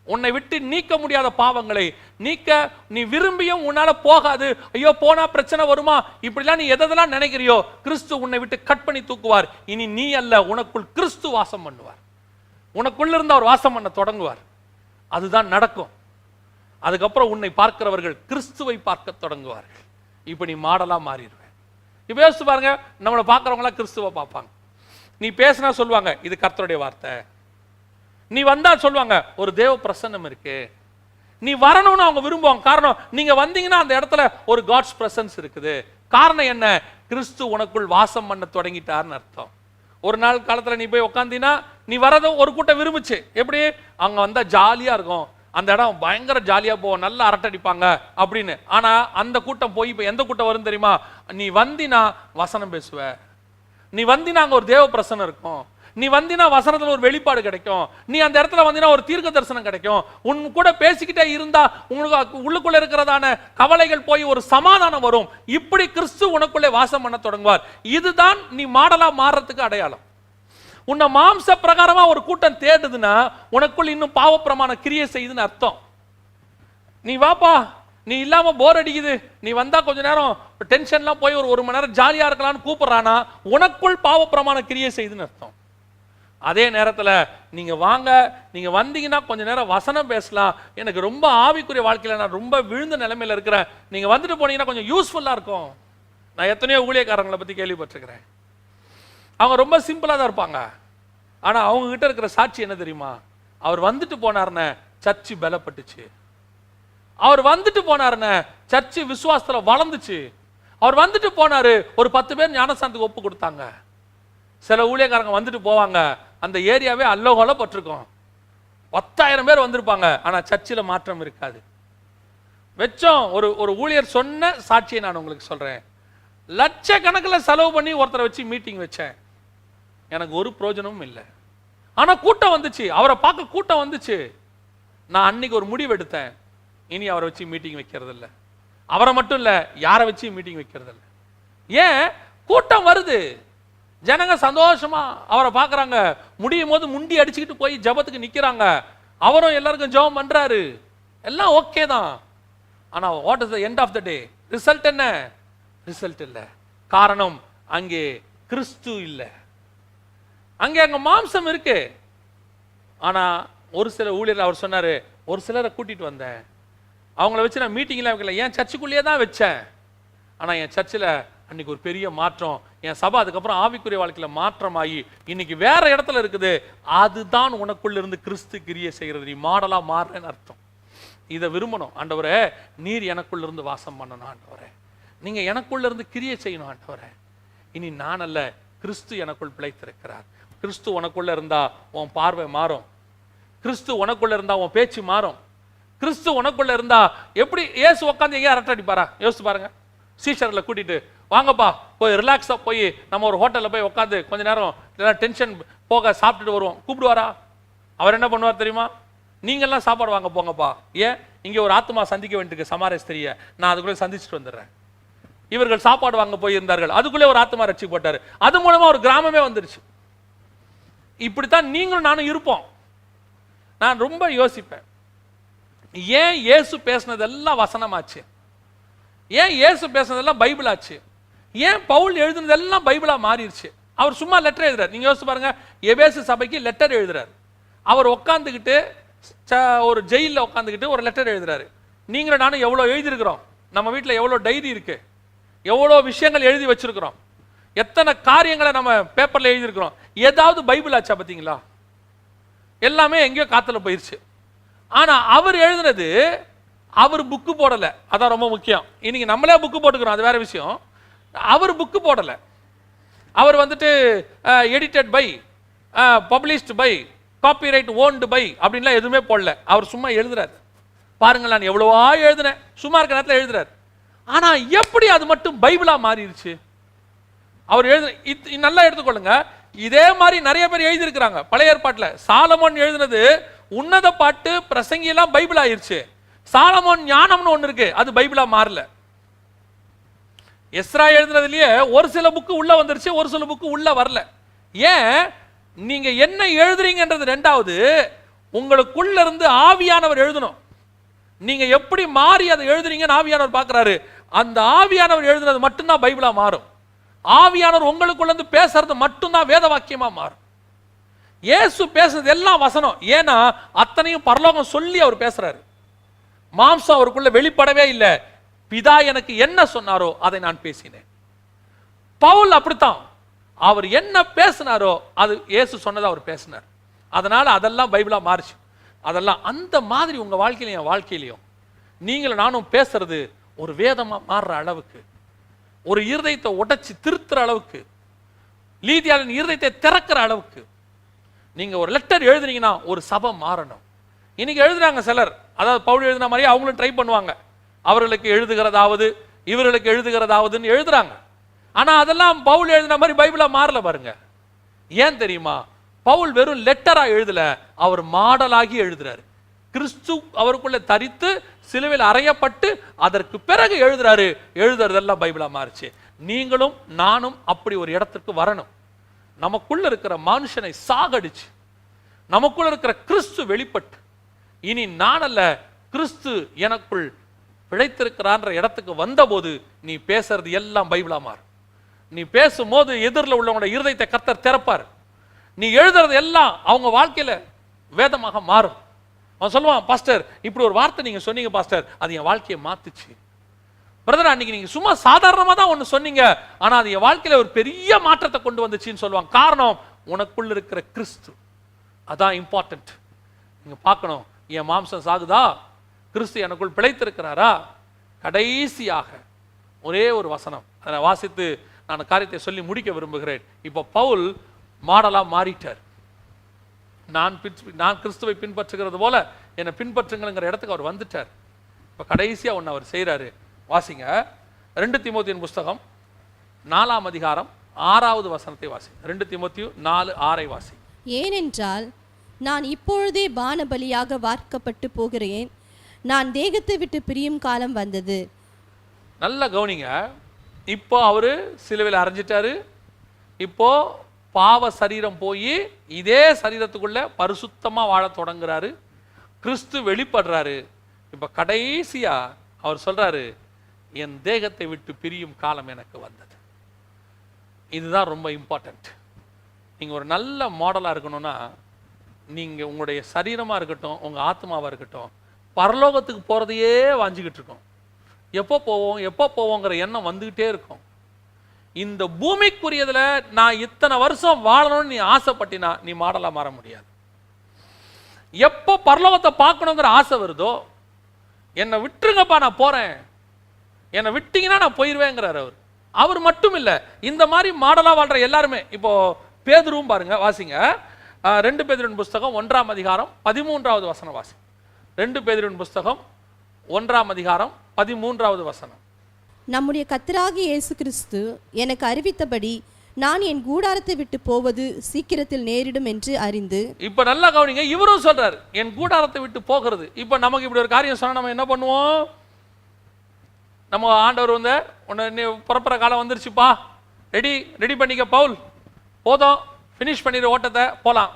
Speaker 1: உன்னை விட்டு நீக்க முடியாத பாவங்களை நீக்க நீ விரும்பியும் உன்னால போகாது. ஐயோ போனா பிரச்சனை வருமா, இப்படிலாம் நீ எதெல்லாம் நினைக்கிறியோ, கிறிஸ்து உன்னை விட்டு கட் பண்ணி தூக்குவார். இனி நீ அல்ல, உனக்குள் கிறிஸ்து வாசம் பண்ணுவார். உனக்குள்ள இருந்து அவர் வாசம் பண்ண தொடங்குவார். அதுதான் நடக்கும். அதுக்கப்புறம் உன்னை பார்க்கிறவர்கள் கிறிஸ்துவை பார்க்க தொடங்குவார்கள். இப்ப நீ மாடலா மாறிடுவேன். இப்ப யோசிச்சு பாருங்க, நம்மளை பார்க்கறவங்களா கிறிஸ்துவை பார்ப்பாங்க. நீ பேசினா சொல்லுவாங்க இது கர்த்தருடைய வார்த்தை. நீ வந்தா சொல்லுவாங்க ஒரு தேவ பிரசன்னம் இருக்கு. நீ வரணும்னு அவங்க விரும்புவாங்க. காரணம், நீங்க வந்தீங்கன்னா அந்த இடத்துல ஒரு காட்ஸ் பிரசன்ஸ் இருக்குது. காரணம் என்ன? கிறிஸ்து உனக்குள் வாசம் பண்ண தொடங்கிட்டார்னு அர்த்தம். ஒரு நாள் காலத்துல நீ போய் உட்காந்தீனா, நீ வரத ஒரு கூட்டம் விரும்புச்சு. எப்படி? அங்க வந்தா ஜாலியா இருக்கும், அந்த இடம் பயங்கர ஜாலியா போவோம், நல்லா அரட்டடிப்பாங்க அப்படின்னு. ஆனா அந்த கூட்டம் போய் இப்ப எந்த கூட்டம் வரும் தெரியுமா? நீ வந்தினா வசனம் பேசுவ, நீ வந்தினா அங்க ஒரு தேவ பிரசன்னம் இருக்கும், நீ வந்தினா வசனத்துல ஒரு வெளிப்பாடு கிடைக்கும், நீ அந்த இடத்துல வந்தினா ஒரு தீர்க்க தரிசனம் கிடைக்கும். உன் கூட பேசிக்கிட்டே இருந்தா உங்களுக்கு உள்ளுக்குள்ள இருக்கிறதான கவலைகள் போய் ஒரு சமாதானம் வரும். இப்படி கிறிஸ்து உனக்குள்ளே வாசம் பண்ண தொடங்குவார். இதுதான் நீ மாடலா மாறுறதுக்கு அடையாளம். உன்னை மாம்ச பிரகாரமா ஒரு கூட்டம் தேடுதுன்னா உனக்குள் இன்னும் பாவப்பிரமாண கிரியை செய்யுதுன்னு அர்த்தம். நீ வாப்பா, நீ இல்லாம போர் அடிக்குது, நீ வந்தா கொஞ்ச நேரம் டென்ஷன்லாம் போய் ஒரு மணி நேரம் ஜாலியா இருக்கலாம்னு கூப்பிடுறானா உனக்குள் பாவப்பிரமாண கிரியை செய்யுதுன்னு அர்த்தம். அதே நேரத்துல நீங்க வாங்க, நீங்க வந்தீங்கன்னா கொஞ்ச நேரம் வசனம் பேசலாம், எனக்கு ரொம்ப ஆவிக்குரிய வாழ்க்கையில நான் ரொம்ப விழுந்த நிலைமையில இருக்கிறேன், நீங்க வந்துட்டு போனீங்கன்னா கொஞ்சம் யூஸ்ஃபுல்லா இருக்கும். நான் எத்தனையோ ஊழியக்காரங்களை பத்தி கேள்விப்பட்டிருக்கிறேன். அவங்க ரொம்ப சிம்பிளா தான் இருப்பாங்க. ஆனா அவங்க கிட்ட இருக்கிற சாட்சி என்ன தெரியுமா? அவர் வந்துட்டு போனார்னே சர்ச்சு பலப்பட்டுச்சு, அவர் வந்துட்டு போனாருன்னு சர்ச்சு விசுவாசத்துல வளர்ந்துச்சு, அவர் வந்துட்டு போனாரு, ஒரு 10 பேர் ஞானஸ்தானத்துக்கு ஒப்பு கொடுத்தாங்க. சில ஊழியக்காரங்க வந்துட்டு போவாங்க, அந்த ஏரியாவே அல்லோகோல பட்டிருக்கும், 10,000 பேர் வந்திருப்பாங்க, ஆனா சர்ச்சில் மாற்றம் இருக்காது. வெச்சோம் ஒரு ஊழியர் சொன்ன சாட்சியை நான் உங்களுக்கு சொல்றேன். லட்சக்கணக்கில் செலவு பண்ணி ஒருத்தரை வச்சு மீட்டிங் வச்சேன், எனக்கு ஒரு பிரயோஜனமும் இல்லை. ஆனா கூட்டம் வந்துச்சு, அவரை பார்க்க கூட்டம் வந்துச்சு. நான் அன்னைக்கு ஒரு முடிவு எடுத்தேன், இனி அவரை வச்சு மீட்டிங் வைக்கிறது இல்லை. அவரை மட்டும் இல்ல, யாரை வச்சு மீட்டிங் வைக்கிறது இல்லை. ஏன்? கூட்டம் வருது, ஜனங்க சந்தோஷமா அவரை பார்க்கறாங்க, முடியும் போது முண்டி அடிச்சுக்கிட்டு போய் ஜபத்துக்கு நிக்கிறாங்க, அவரும் எல்லாருக்கும் ஜெபம் பண்றாரு, எல்லாம் ஓகே தான். ஆனா what is the end of the day? Result என்ன? ரிசல்ட் இல்ல. காரணம், அங்கே கிறிஸ்து இல்லை, அங்க மாம்சம் இருக்கு. ஆனா ஒரு சில ஊழியர் அவர் சொன்னாரு, ஒரு சிலரை கூட்டிட்டு வந்தேன், அவங்கள வச்சு நான் மீட்டிங்லாம் வைக்கல, என் சர்ச்சுக்குள்ளேயே தான் வச்சேன். ஆனா என் சர்ச்சில் அன்னைக்கு ஒரு பெரிய மாற்றம், என் சபை அதுக்கப்புறம் ஆவிக்குரிய வாழ்க்கையில மாற்றமாகி இன்னைக்கு வேற இடத்துல இருக்குது. அதுதான் உனக்குள்ள இருந்து கிறிஸ்து கிரியை செய்கிறது. நீ மாடலா மாறுறேன்னு அர்த்தம். இதை விரும்பணும். ஆண்டவரே, நீர் எனக்குள்ள இருந்து வாசம் பண்ணணும். ஆண்டவரே, நீங்க எனக்குள்ள இருந்து கிரியை செய்யணும். ஆண்டவரே, இனி நான் அல்ல, கிறிஸ்து எனக்குள் பிழைத்திருக்கிறார். கிறிஸ்து உனக்குள்ள இருந்தா உன் பார்வை மாறும், கிறிஸ்து உனக்குள்ள இருந்தா உன் பேச்சு மாறும். கிறிஸ்து உனக்குள்ள இருந்தா எப்படி இயேசு உட்காந்து எங்கேயா அரட்டை அடிப்பாரா? யோசிச்சு பாருங்க. சீஷர்ல கூட்டிட்டு வாங்கப்பா, போய் ரிலாக்ஸா போய் நம்ம ஒரு ஹோட்டல்ல போய் உட்காந்து கொஞ்ச நேரம் டென்ஷன் போக சாப்பிட்டுட்டு வருவோம், கூப்பிடுவாரா? அவர் என்ன பண்ணுவார் தெரியுமா? நீங்கெல்லாம் சாப்பாடு வாங்க போங்கப்பா, ஏன் இங்க ஒரு ஆத்மா சந்திக்க வேண்டியிருக்கு சமாரஸ் தெரிய, நான் அதுக்குள்ளே சந்திச்சுட்டு வந்துடுறேன். இவர்கள் சாப்பாடு வாங்க போயிருந்தார்கள், அதுக்குள்ளே ஒரு ஆத்மா ரட்சிக்கப்பட்டாரு, அது மூலமா ஒரு கிராமமே வந்துருச்சு. இப்படித்தான் நீங்களும் நானும் இருப்போம். நான் ரொம்ப யோசிப்பேன், ஏன் இயேசு பேசினதெல்லாம் வசனமாச்சு? ஏன் இயேசு பேசினதெல்லாம் பைபிள் ஆச்சு? ஏன் பவுல் எழுதுனதெல்லாம் பைபிளா மாறிடுச்சு? அவர் சும்மா லெட்டர் எழுதுறாரு. நீங்க யோசிச்சு பாருங்க, எபேசு சபைக்கு லெட்டர் எழுதுறாரு. அவர் உட்காந்துக்கிட்டு ஒரு ஜெயிலில் உட்காந்துக்கிட்டு ஒரு லெட்டர் எழுதுறாரு. நீங்களும் நானும் எவ்வளோ எழுதியிருக்கிறோம், நம்ம வீட்டில் எவ்வளோ டைரி இருக்கு, எவ்வளோ விஷயங்கள் எழுதி வச்சிருக்கிறோம், எத்தனை காரியங்களை நம்ம பேப்பர்ல எழுதியிருக்கிறோம். ஏதாவது பைபிள் ஆச்சா பார்த்தீங்களா? எல்லாமே எங்கேயோ காத்துல போயிருச்சு. ஆனா அவர் எழுதுனது, அவர் புக்கு போடல. அதான் ரொம்ப முக்கியம். இன்னைக்கு நம்மளே புக்கு போட்டுக்கிறோம், அது வேற விஷயம். அவர் புக்கு போடல. அவர் வந்துட்டு edited by, published by, copyright owned by அப்படின்லாம் எதுவுமே போடல. அவர் சும்மா எழுதுறாரு. பாருங்கள், நான் எவ்வளவா எழுதுனேன், சும்மா இருக்க நேரத்தில் எழுதுறாரு. ஆனா எப்படி அது மட்டும் பைபிளா மாறிடுச்சு? அவர் எழுது நல்லா எடுத்துக்கொள்ளுங்க. இதே மாதிரி நிறைய பேர் எழுதியிருக்கிறாங்க பழைய ஏற்பாட்டில். சாலமோன் எழுதினது உன்னத பாட்டு, பிரசங்கி எல்லாம் பைபிள் ஆயிருச்சு. சாலமோன் ஞானம்னு ஒண்ணு இருக்கு, அது பைபிளா மாறல. எஸ்ரா எழுதுனதுலயே ஒரு சில புக்கு உள்ள வந்துருச்சு, ஒரு சில புக்கு உள்ள வரல. ஏன்? நீங்க என்ன எழுதுறீங்கன்றது ரெண்டாவது, உங்களுக்குள்ள இருந்து ஆவியானவர் எழுதணும். நீங்க எப்படி மாறி அதை எழுதுறீங்கன்னு ஆவியானவர் பார்க்கிறாரு. அந்த ஆவியானவர் எழுதுனது மட்டும்தான் பைபிளா மாறும். ஆவியானவர் உங்களுக்குள்ள இருந்து பேசுறது மட்டும்தான் வேத வாக்கியமா மாறும். இயேசு பேசுறது எல்லாம் வசனம். ஏன்னா அத்தனையும் பரலோகம் சொல்லி அவர் பேசுறாரு. மாம்சம் அவருக்குள்ள வெளிப்படவே இல்லை. பிதா எனக்கு என்ன சொன்னாரோ அதை நான் பேசினேன். பவுல் அப்படித்தான். அவர் என்ன பேசினாரோ அது இயேசு சொன்னதை அவர் பேசினார். அதனால அதெல்லாம் பைபிளா மாறிச்சு. அதெல்லாம் அந்த மாதிரி உங்க வாழ்க்கையிலையும் என் வாழ்க்கையிலையும் நீங்களும் நானும் பேசுறது ஒரு வேதமா மாறுற அளவுக்கு, ஒரு இருதயத்தை உடைச்சு திருத்துற அளவுக்கு, லீதியாளின் இருதயத்தை திறக்கிற அளவுக்கு நீங்க ஒரு லெட்டர் எழுதுனீங்கன்னா ஒரு சபை மாறணும். இன்னைக்கு எழுதுறாங்க சிலர், அதாவது பவுல் எழுதின மாதிரி அவங்களும் ட்ரை பண்ணுவாங்க. அவர்களுக்கு எழுதுகிறதாவது இவர்களுக்கு எழுதுகிறதாவதுன்னு எழுதுறாங்க. ஆனா அதெல்லாம் பவுல் எழுதின மாதிரி பைபிளா மாறல பாருங்க. ஏன் தெரியுமா? பவுல் வெறும் லெட்டரா எழுதல, அவர் மாடலாகி எழுதுறாரு. கிறிஸ்து அவருக்குள்ள தரித்து சிலுவையில் அறையப்பட்டு அதற்கு பிறகு எழுதுறாரு. எழுதுறதெல்லாம் பைபிளா மாறுச்சு. நீங்களும் நானும் அப்படி ஒரு இடத்துக்கு வரணும். நமக்குள்ள இருக்கிற மனுஷனை சாகடிச்சு நமக்குள்ள இருக்கிற கிறிஸ்து வெளிப்பட்டு, இனி நான் அல்ல கிறிஸ்து எனக்குள் பிழைத்திருக்கிறான்ற இடத்துக்கு வந்தபோது நீ பேசுறது எல்லாம் பைபிளா மாறும். நீ பேசும்போது எதிரில் உள்ளவங்களோட இருதயத்தை கர்த்தர் திறப்பார். நீ எழுதுறது எல்லாம் அவங்க வாழ்க்கையில வேதமாக மாறும். அவன் சொல்லுவான், பாஸ்டர் இப்படி ஒரு வார்த்தை நீங்க சொன்னீங்க பாஸ்டர், அது என் வாழ்க்கையை மாத்துச்சு. பிரதர் அன்னைக்கு நீங்க சும்மா சாதாரணமா தான் ஒண்ணு சொன்னீங்க, ஆனா அது என் வாழ்க்கையில ஒரு பெரிய மாற்றத்தை கொண்டு வந்துச்சுன்னு சொல்லுவாங்க. காரணம் உனக்குள்ள இருக்கிற கிறிஸ்து. அதான் இம்பார்ட்டன்ட். நீங்க பார்க்கணும், என் மாம்சம் சாகுதா, கிறிஸ்து எனக்குள் பிழைத்திருக்கிறாரா? கடைசியாக ஒரே ஒரு வசனம் அதை வாசித்து நான் காரியத்தை சொல்லி முடிக்க விரும்புகிறேன். இப்போ பவுல் மாடலா மாறிட்டார். நான் கிறிஸ்துவை பின்பற்றுகிறது போல என்னை பின்பற்றுங்கிற இடத்துக்கு அவர் வந்துட்டார். இப்போ கடைசியா ஒன்று அவர் செய்யறாரு. வாசிங்க 2 தீமோத்தேயுவின் புஸ்தகம் 4ஆம் அதிகாரம் 6வது வசனத்தை வாசி. 2 தீமோத்தேயு 4:6 வாசி.
Speaker 2: ஏனென்றால் நான் இப்பொழுதே பானபலியாக வார்க்கப்பட்டு போகிறேன், நான் தேகத்தை விட்டு பிரியும் காலம் வந்தது.
Speaker 1: நல்ல கவனிங்க. இப்போ அவரு சிலுவையில் அரைஞ்சிட்டாரு. இப்போ பாவ சரீரம் போய் இதே சரீரத்துக்குள்ள பரிசுத்தமா வாழ தொடங்குறாரு. கிறிஸ்து வெளிப்படுறாரு. இப்ப கடைசியா அவர் சொல்றாரு, என் தேகத்தை விட்டு பிரியும் காலம் எனக்கு வந்தது. இதுதான் ரொம்ப இம்பார்ட்டன்ட். நீங்க ஒரு நல்ல மாடலா இருக்கணும்னா, நீங்க உங்களுடைய சரீரமா இருக்கட்டும், உங்க ஆத்மாவா இருக்கட்டும், பரலோகத்துக்கு போறதையே வாஞ்சிக்கிட்டு இருக்கோம். எப்போ போவோங்கிற எண்ணம் வந்துகிட்டே இருக்கும். இந்த பூமிக்குரியதுல நான் இத்தனை வருஷம் வாழணும்னு நீ ஆசைப்பட்டினா நீ மாடலா மாற முடியாது. எப்போ பரலோகத்தை பார்க்கணுங்கிற ஆசை வருதோ, என்னை விட்டுருங்கப்பா நான் போறேன், என்னை விட்டீங்கன்னா நான் போயிடுவேங்கிறார் அவர். அவர் மட்டும் இல்ல, இந்த மாதிரி மாடலா வாழ்ற எல்லாருமே. இப்போ பேதுருவும் பாருங்க, வாசிங்க 2 பேதுருவின் புஸ்தகம் 1ஆம் அதிகாரம் 13வது வசனம் வாசி. 2 பேதுருவின் புஸ்தகம் 1ஆம் அதிகாரம் 13வது வசனம்.
Speaker 2: நம்முடைய கர்த்தராகிய இயேசு கிறிஸ்து எனக்கு அறிவித்தபடி நான் என் கூடாரத்தை விட்டு போவது சீக்கிரத்தில் நேரிடும் என்று அறிந்து. இப்ப
Speaker 1: நல்லா கவனிங்க, இவரும் சொல்றாரு என் கூடாரத்தை விட்டு போகிறது. இப்ப நமக்கு இப்படி ஒரு காரியம் சொன்னா நம்ம என்ன பண்ணுவோம்? நம்ம ஆண்டவர் வந்து உன்னை புறப்புற காலம் வந்துருச்சுப்பா, ரெடி பண்ணிக்க பவுல், போதும், ஃபினிஷ் பண்ணிடு ஓட்டத்தை, போலாம்.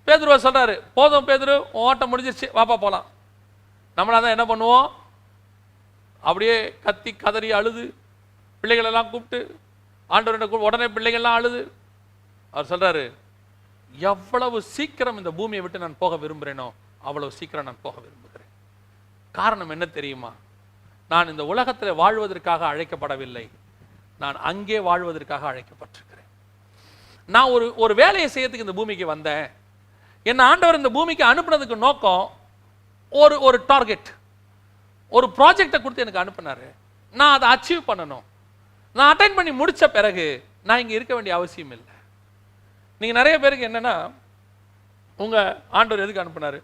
Speaker 1: பேதுருவை சொல்றாரு, போதும் பேதுரு, ஓட்டம் முடிஞ்சிருச்சு, வாப்பா போலாம். நம்மளா தான் என்ன பண்ணுவோம், அப்படியே கத்தி கதறி அழுது பிள்ளைகள் எல்லாம் கூப்பிட்டு ஆண்டவர்கிட்ட உடனே பிள்ளைகள்லாம் அழுது அவர் சொல்றாரு, எவ்வளவு சீக்கிரம் இந்த பூமியை விட்டு நான் போக விரும்புகிறேனோ அவ்வளவு சீக்கிரம் நான் போக விரும்புகிறேன். காரணம் என்ன தெரியுமா? நான் இந்த உலகத்தில் வாழ்வதற்காக அழைக்கப்படவில்லை, நான் அங்கே வாழ்வதற்காக அழைக்கப்பட்டிருக்கிறேன். நான் ஒரு வேலையை செய்யறதுக்கு இந்த பூமிக்கு வந்தேன். என்ன ஆண்டவர் இந்த பூமிக்கு அனுப்புனதுக்கு நோக்கம் ஒரு டார்கெட், ஒரு ப்ராஜெக்டை கொடுத்து எனக்கு அனுப்புனாரு. நான் அதை அச்சீவ் பண்ணணும். நான் அட்டைன் பண்ணி முடிச்ச பிறகு நான் இங்கே இருக்க வேண்டிய அவசியம் இல்லை. நீங்கள் நிறைய பேருக்கு என்னன்னா, உங்க ஆண்டவர் எதுக்கு அனுப்புனாரு?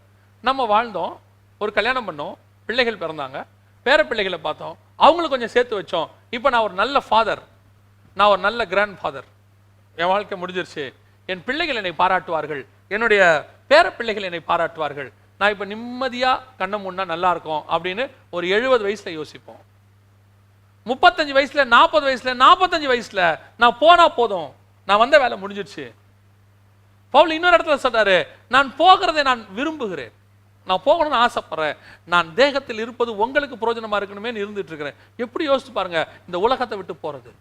Speaker 1: நம்ம வாழ்ந்தோம், ஒரு கல்யாணம் பண்ணோம், பிள்ளைகள் பிறந்தாங்க, பேர பிள்ளைகளை பார்த்தோம், அவங்களுக்கு கொஞ்சம் சேர்த்து வச்சோம். இப்போ நான் ஒரு நல்ல ஃபாதர், நான் ஒரு நல்ல கிராண்ட் ஃபாதர், என் வாழ்க்கை முடிஞ்சிருச்சு, என் பிள்ளைகள் என்னை பாராட்டுவார்கள், என்னுடைய பேர பிள்ளைகள் என்னை பாராட்டுவார்கள், நான் இப்போ நிம்மதியாக கண்ணை முன்னா நல்லா இருக்கும் அப்படின்னு ஒரு 70 வயசுல யோசிப்போம். 35 வயசுல, 40 வயசுல, 45 வயசுல நான் போனா போதும், நான் வந்த வேலை முடிஞ்சிருச்சு. பவுல் இன்னொரு இடத்துல சொல்றாரு, நான் போகிறதை நான் விரும்புகிறேன், நான் போகணும்னு ஆசைப்படுறேன், நான் தேகத்தில் இருப்பது உங்களுக்கு பிரயோஜனமா இருக்கணுமே இருந்துட்டு இருக்கிறேன். எப்படி யோசிச்சு பாருங்க, இந்த உலகத்தை விட்டு போறது.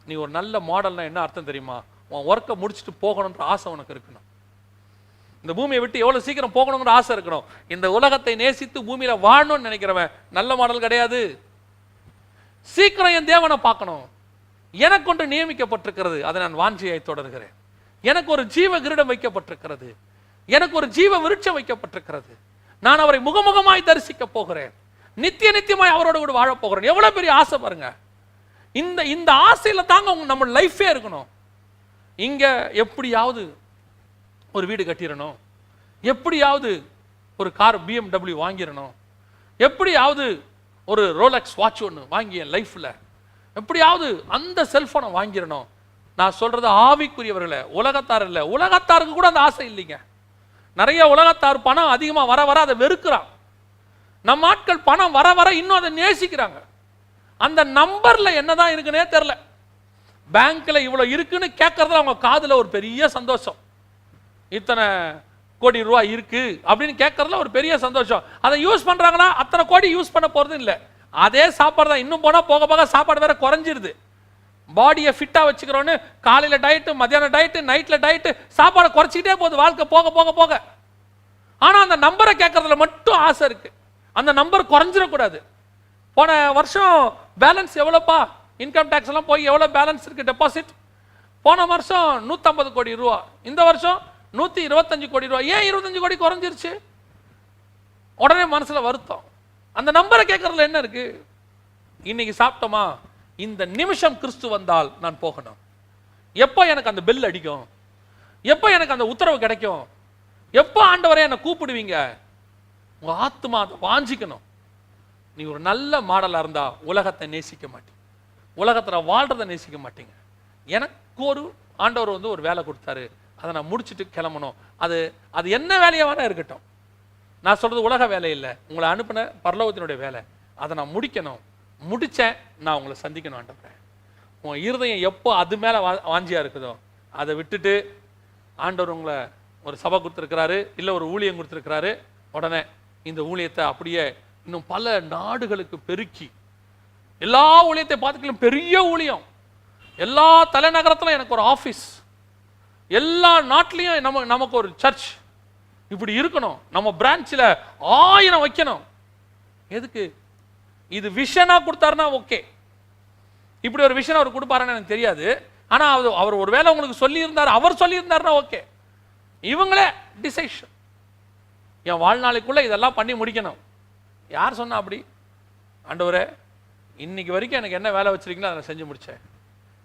Speaker 1: நீ ஒரு நல்ல மாடல்னா என்ன அர்த்தம் தெரியுமா? உன் ஒர்க்கை முடிச்சுட்டு போகணுன்ற ஆசை உனக்கு இருக்கணும். இந்த பூமியை விட்டு எவ்வளவு சீக்கிரம் போகணுங்கிற ஆசை இருக்கணும். இந்த உலகத்தை நேசித்து பூமியில வாழணும்னு நினைக்கிறவன் நல்ல மாடல் கிடையாது. சீக்கிரம் என் தேவனை பார்க்கணும், எனக்கு ஒன்று நியமிக்கப்பட்டிருக்கிறது, அதை நான் வாஞ்சியாய் தொடர்கிறேன். எனக்கு ஒரு ஜீவ கிரீடம் வைக்கப்பட்டிருக்கிறது, எனக்கு ஒரு ஜீவ விருட்சம் வைக்கப்பட்டிருக்கிறது, நான் அவரை முகமுகமாய் தரிசிக்க போகிறேன், நித்திய நித்தியமாய் அவரோட கூட வாழ போகிறேன். எவ்வளவு பெரிய ஆசை பாருங்க. இந்த ஆசையில தாங்க நம்ம லைஃபே இருக்கணும். இங்க எப்படியாவது ஒரு வீடு கட்டிடணும், எப்படியாவது ஒரு கார் BMW வாங்கிடணும், எப்படியாவது ஒரு ரோலக்ஸ் வாட்ச் ஒன்று வாங்கி என் லைஃப்ல எப்படியாவது அந்த செல்போனை வாங்கிடணும். நான் சொல்றது ஆவிக்குரியவர்களே, உலகத்தார் இல்லை. உலகத்தாருக்கு கூட அந்த ஆசை இல்லைங்க. நிறைய உலகத்தார் பணம் அதிகமா வர வர அதை வெறுக்கிறான். நம்ம ஆட்கள் பணம் வர வர இன்னும் அதை நேசிக்கிறாங்க. அந்த நம்பர்ல என்னதான் இருக்குன்னே தெரியல. பேங்க்ல இவ்வளவு இருக்குன்னு கேட்கறதுல அவங்க காதுல ஒரு பெரிய சந்தோஷம். இத்தனை கோடி ரூபாய் இருக்கு அப்படின்னு கேட்கறதுல ஒரு பெரிய சந்தோஷம். அதை யூஸ் பண்றாங்கன்னா அத்தனை கோடி யூஸ் பண்ண போறது இல்லை. அதே சாப்பாடு தான். இன்னும் போனா போக போக சாப்பாடு வேற குறைஞ்சிருது. பாடியை ஃபிட்டா வச்சுக்கிறோன்னு காலையில டயட்டு, மத்தியானம் டயட்டு, நைட்ல டயட்டு, சாப்பாடை குறைச்சிக்கிட்டே போகுது வாழ்க்கை போக போக போக. ஆனா அந்த நம்பரை கேட்கறதுல மட்டும் ஆசை இருக்கு. அந்த நம்பர் குறைஞ்சிடக்கூடாது. போன வருஷம் பேலன்ஸ் எவ்வளோப்பா, இன்கம் டேக்ஸ் எல்லாம் போய் எவ்வளோ பேலன்ஸ் இருக்கு டெபாசிட்? போன வருஷம் 150 கோடி ரூபா, இந்த வருஷம் 125 கோடி ரூபா. ஏன் 25 கோடி குறைஞ்சிருச்சு? உடனே மனசுல வருத்தம். அந்த நம்பரை கேட்கறதுல என்ன இருக்கு? இன்னைக்கு சாப்பிட்டோமா, இந்த நிமிஷம் கிறிஸ்து வந்தால் நான் போகணும். எப்போ எனக்கு அந்த பெல் அடிக்கும், எப்போ எனக்கு அந்த உத்தரவு கிடைக்கும், எப்போ ஆண்டவரே என்னை கூப்பிடுவீங்க? உங்க ஆத்மா அதை வாஞ்சிக்கணும். நீ ஒரு நல்ல மாடலா இருந்தா உலகத்தை நேசிக்க மாட்டீங்க, உலகத்துல வாழ்றதை நேசிக்க மாட்டீங்க. எனக்கு ஒரு ஆண்டவர் ஒரு வேலை கொடுத்தாரு, அதை நான் முடிச்சுட்டு கிளம்பணும். அது என்ன வேலையா வேணா இருக்கட்டும். நான் சொல்றது உலக வேலை இல்லை, உங்களை அனுப்பின பரலோகத்தினுடைய வேலை. அதை நான் முடிக்கணும். முடிச்சேன், நான் உங்களை சந்திக்கணும் ஆண்டவரே. உங்க இருதயம் எப்போ அது மேல வாஞ்சியா இருக்குதோ அதை விட்டுட்டு ஆண்டவர் உங்களை ஒரு சபை கொடுத்துருக்கிறாரு, இல்லை ஒரு ஊழியம் கொடுத்துருக்கிறாரு, உடனே இந்த ஊழியத்தை அப்படியே இன்னும் பல நாடுகளுக்கு பெருக்கி, எல்லா ஊழியத்தை பார்த்துக்கலாம், பெரிய ஊழியம், எல்லா தலைநகரத்திலும் எனக்கு ஒரு ஆஃபீஸ், எல்லா நாட்டிலையும் நமக்கு ஒரு சர்ச் இப்படி இருக்கணும், நம்ம பிரான்ச்சில் 1000 வைக்கணும். எதுக்கு? இது விஷனா கொடுத்தாருன்னா ஓகே. இப்படி ஒரு விஷன் அவர் கொடுப்பாருன்னு எனக்கு தெரியாது. ஆனா அவர் ஒருவேளை உங்களுக்கு சொல்லி இருந்தார், அவர் சொல்லி இருந்தாருன்னா ஓகே. இவங்களே டிசைஷன், என் வாழ்நாளைக்குள்ள இதெல்லாம் பண்ணி முடிக்கணும். யார் சொன்னா அப்படி? ஆண்டவரே, இன்னைக்கு வரைக்கும் எனக்கு என்ன வேலை வச்சிருக்கீங்களோ அதை செஞ்சு முடிச்சேன்,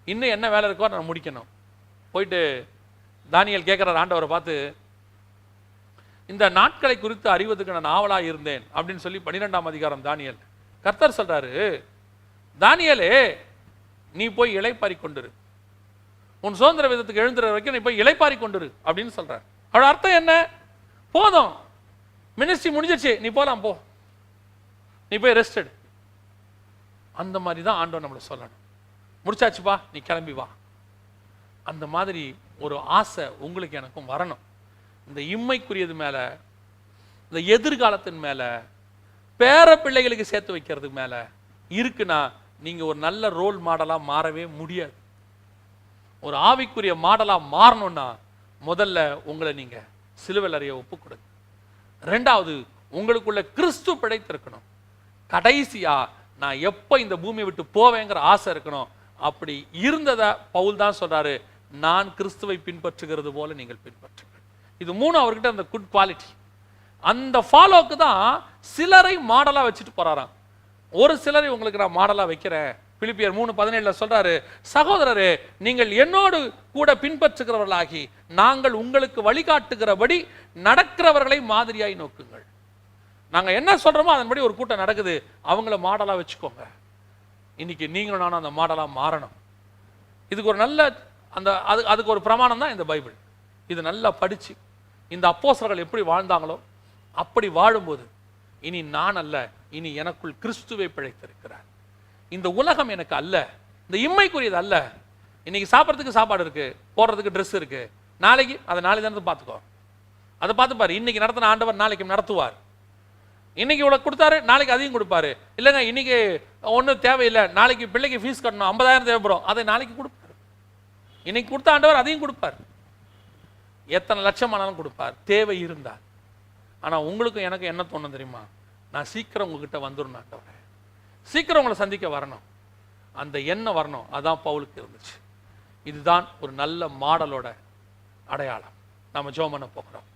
Speaker 1: இன்னும் என்ன வேலை இருக்கோ நான் முடிக்கணும். போயிட்டு தானியேல் கேட்கிறார் ஆண்டவரை பார்த்து, இந்த நாட்களை குறித்து அறிவதற்கு நான் ஆவலா இருந்தேன் அப்படின்னு சொல்லி 12ஆம் அதிகாரம் தானியேல். கர்த்தர் சொல்றாரு, தானியேலே, நீ போய் இளைப்பாரி கொண்டிரு, உன் சுதந்திர விதத்துக்கு எழுந்துற வரைக்கும் நீ போய் இளைப்பாரி கொண்டிரு அப்படின்னு சொல்றார். அவரோட அர்த்தம் என்ன? போதும், மினிஸ்ட்ரி முடிஞ்சிருச்சு, நீ போலாம், போ, நீ போய் ரெஸ்ட் எடு. அந்த மாதிரி தான் ஆண்டவர் நம்மளை சொல்லணும். முடிச்சாச்சுப்பா, நீ கிளம்பி வா. அந்த மாதிரி ஒரு ஆசை உங்களுக்கு எனக்கும் வரணும். இந்த இம்மைக்குரியது மேல, இந்த எதிர்காலத்தின் மேல, பேர பிள்ளைகளுக்கு சேர்த்து வைக்கிறதுக்கு மேல இருக்குன்னா நீங்க ஒரு நல்ல ரோல் மாடலா மாறவே முடியாது. ஒரு ஆவிக்குரிய மாடலா மாறணும்னா முதல்ல உங்களை நீங்க சிலுவையில் அறைய ஒப்பு கொடுங்க. ரெண்டாவது, உங்களுக்குள்ள கிறிஸ்து பிழைத்திருக்கணும். கடைசியா நான் எப்ப இந்த பூமியை விட்டு போவேங்கிற ஆசை இருக்கணும். அப்படி இருந்ததை பவுல் தான் சொல்றாரு, நான் கிறிஸ்துவை பின்பற்றுகிறது போல நீங்கள் பின்பற்றுங்கள். இது மூணு அவர்கிட்ட அந்த குட் குவாலிட்டி. அந்த ஃபாலோக்கு தான் சிலரை மாடலா வச்சுட்டு போறாராம். ஒரு சிலரை உங்களுக்கு நான் மாடலா வைக்கிறேன். பிலிப்பியர் 3:17 சொல்றாரு, சகோதரரே நீங்கள் என்னோடு கூட பின்பற்றுகிறவர்களாகி நாங்கள் உங்களுக்கு வழிகாட்டுகிறபடி நடக்கிறவர்களை மாதிரியாய் நோக்குங்கள். நாங்க என்ன சொல்றோமோ அதன்படி ஒரு கூட்டம் நடக்குது, அவங்கள மாடலா வச்சுக்கோங்க. இன்னைக்கு நீங்களும் நானும் அந்த மாடலா மாறணும். இதுக்கு ஒரு நல்ல அதுக்கு ஒரு பிரமாணம் தான் இந்த பைபிள். இது நல்லா படிச்சு இந்த அப்போஸ்தலர்கள் எப்படி வாழ்ந்தாங்களோ அப்படி வாழும்போது இனி நான் அல்ல, இனி எனக்குள் கிறிஸ்துவே பிழைத்திருக்கிறார். இந்த உலகம் எனக்கு அல்ல, இந்த இம்மைக்குரியது அல்ல. இன்னைக்கு சாப்பிட்றதுக்கு சாப்பாடு இருக்கு, போடுறதுக்கு ட்ரெஸ் இருக்கு, நாளைக்கு அதை நாளைக்கு தானே பார்த்துக்கோ. அதை பார்த்து பாரு. இன்னைக்கு நடத்தின ஆண்டவர் நாளைக்கு நடத்துவார். இன்னைக்கு இவ்வளவு கொடுத்தாரு, நாளைக்கு அதையும் கொடுப்பாரு. இல்லைங்க இன்னைக்கு ஒன்றும் தேவையில்லை, நாளைக்கு பிள்ளைக்கு ஃபீஸ் கட்டணும், 50,000 தேவைப்படும், அதை நாளைக்கு கொடுப்பாரு. இன்னைக்கு கொடுத்த ஆண்டவர் அதையும் கொடுப்பார். எத்தனை லட்சம் ஆனாலும் கொடுப்பார் தேவை இருந்தார். ஆனா உங்களுக்கும் எனக்கு என்ன தோணும் தெரியுமா? நான் சீக்கிரம் உங்ககிட்ட வந்துடணும் ஆண்டவரே, சீக்கிரம் உங்களை சந்திக்க வரணும், அந்த எண்ணம் வரணும். அதான் பவுலுக்கு இருந்துச்சு. இதுதான் ஒரு நல்ல மாடலோட அடையாளம். நாம ஜெபம் பண்ண போகிறோம்.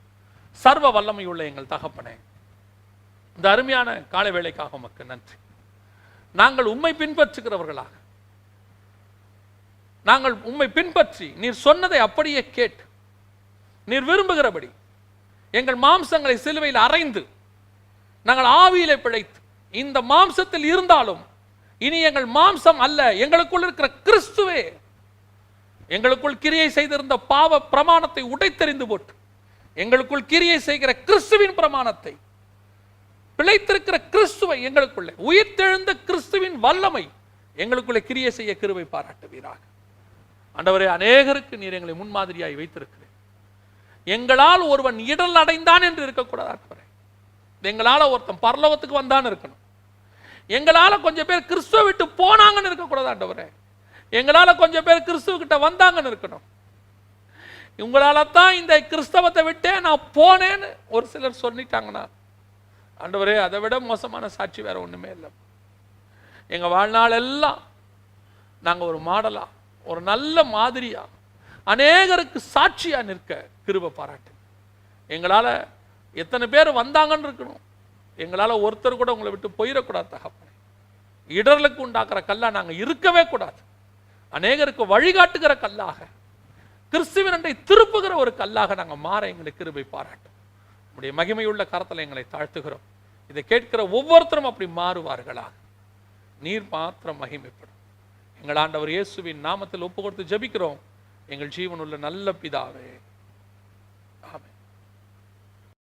Speaker 1: சர்வ வல்லமையுள்ள எங்கள் தகப்பனே, இந்த அருமையான காலை வேளைக்காக உமக்கு நன்றி. நாங்கள் உம்மை பின்பற்றுகிறவர்களாக, நாங்கள் உம்மை பின்பற்றி நீர் சொன்னதை அப்படியே கேட்டு நீர் விரும்புகிறபடி எங்கள் மாம்சங்களை சிலுவையில் அறைந்து நாங்கள் ஆவியிலே பிழைத்து இந்த மாம்சத்தில் இருந்தாலும் இனி எங்கள் மாம்சம் அல்ல, எங்களுக்குள் இருக்கிற கிறிஸ்துவே எங்களுக்குள் கிரியை செய்திருந்த பாவ பிரமாணத்தை உடைத்தெறிந்து போட்டு எங்களுக்குள் கிரியை செய்கிற கிறிஸ்துவின் பிரமாணத்தை, பிழைத்திருக்கிற கிறிஸ்துவை எங்களுக்குள்ளே, உயிர்த்தெழுந்த கிறிஸ்துவின் வல்லமை எங்களுக்குள்ளே கிரியை செய்ய கிருபை பாராட்டுவீராக. ஆண்டவரே, அநேகருக்கு நீர் எங்களை முன்மாதிரியாய் வைத்திருக்கிறேன். எங்களால் ஒருவன் இடல் அடைந்தான் என்று இருக்கக்கூடாது ஆண்டவரே. எங்களால ஒருத்தன் பரலோகத்துக்கு வந்தான்னு இருக்கணும். எங்களால கொஞ்சம் பேர் கிறிஸ்துவ விட்டு போனாங்கன்னு இருக்கக்கூடாது ஆண்டவரே. எங்களால கொஞ்சம் பேர் கிறிஸ்துவ கிட்ட வந்தாங்கன்னு இருக்கணும். உங்களால தான் இந்த கிறிஸ்தவத்தை விட்டே நான் போனேன்னு ஒரு சிலர் சொல்லிட்டாங்கன்னா ஆண்டவரே, அதை விட மோசமான சாட்சி வேற ஒண்ணுமே இல்லை. எங்க வாழ்நாள் எல்லாம் நாங்க ஒரு மாடலா, ஒரு நல்ல மாதிரியா, அநேகருக்கு சாட்சியா நிற்க கிருபை பாராட்டு. எங்களால எத்தனை பேர் வந்தாங்கன்னு இருக்கணும். எங்களால ஒருத்தர் கூட உங்களை விட்டு போயிடக்கூடாது தகப்பனே. இடர்களுக்கு உண்டாக்குற கல்லா நாங்க இருக்கவே கூடாது. அநேகருக்கு வழிகாட்டுகிற கல்லாக, கிறிஸ்துவினை திருப்புகிற ஒரு கல்லாக நாங்க மாற எங்களுக்கு கிருபை பாராட்டும். உடைய மகிமையுள்ள கரத்தில் எங்களை தாழ்த்துகிறோம். இதை கேட்கிற ஒவ்வொருத்தரும் அப்படி மாறுவார்களாக. நீர் மாத்திரம் மகிமைப்படும். எங்கள் ஆண்டவர் இயேசுவின் நாமத்தில் ஒப்பு கொடுத்து ஜெபிக்கிறோம் எங்கள் ஜீவனுள்ள நல்ல பிதாவே.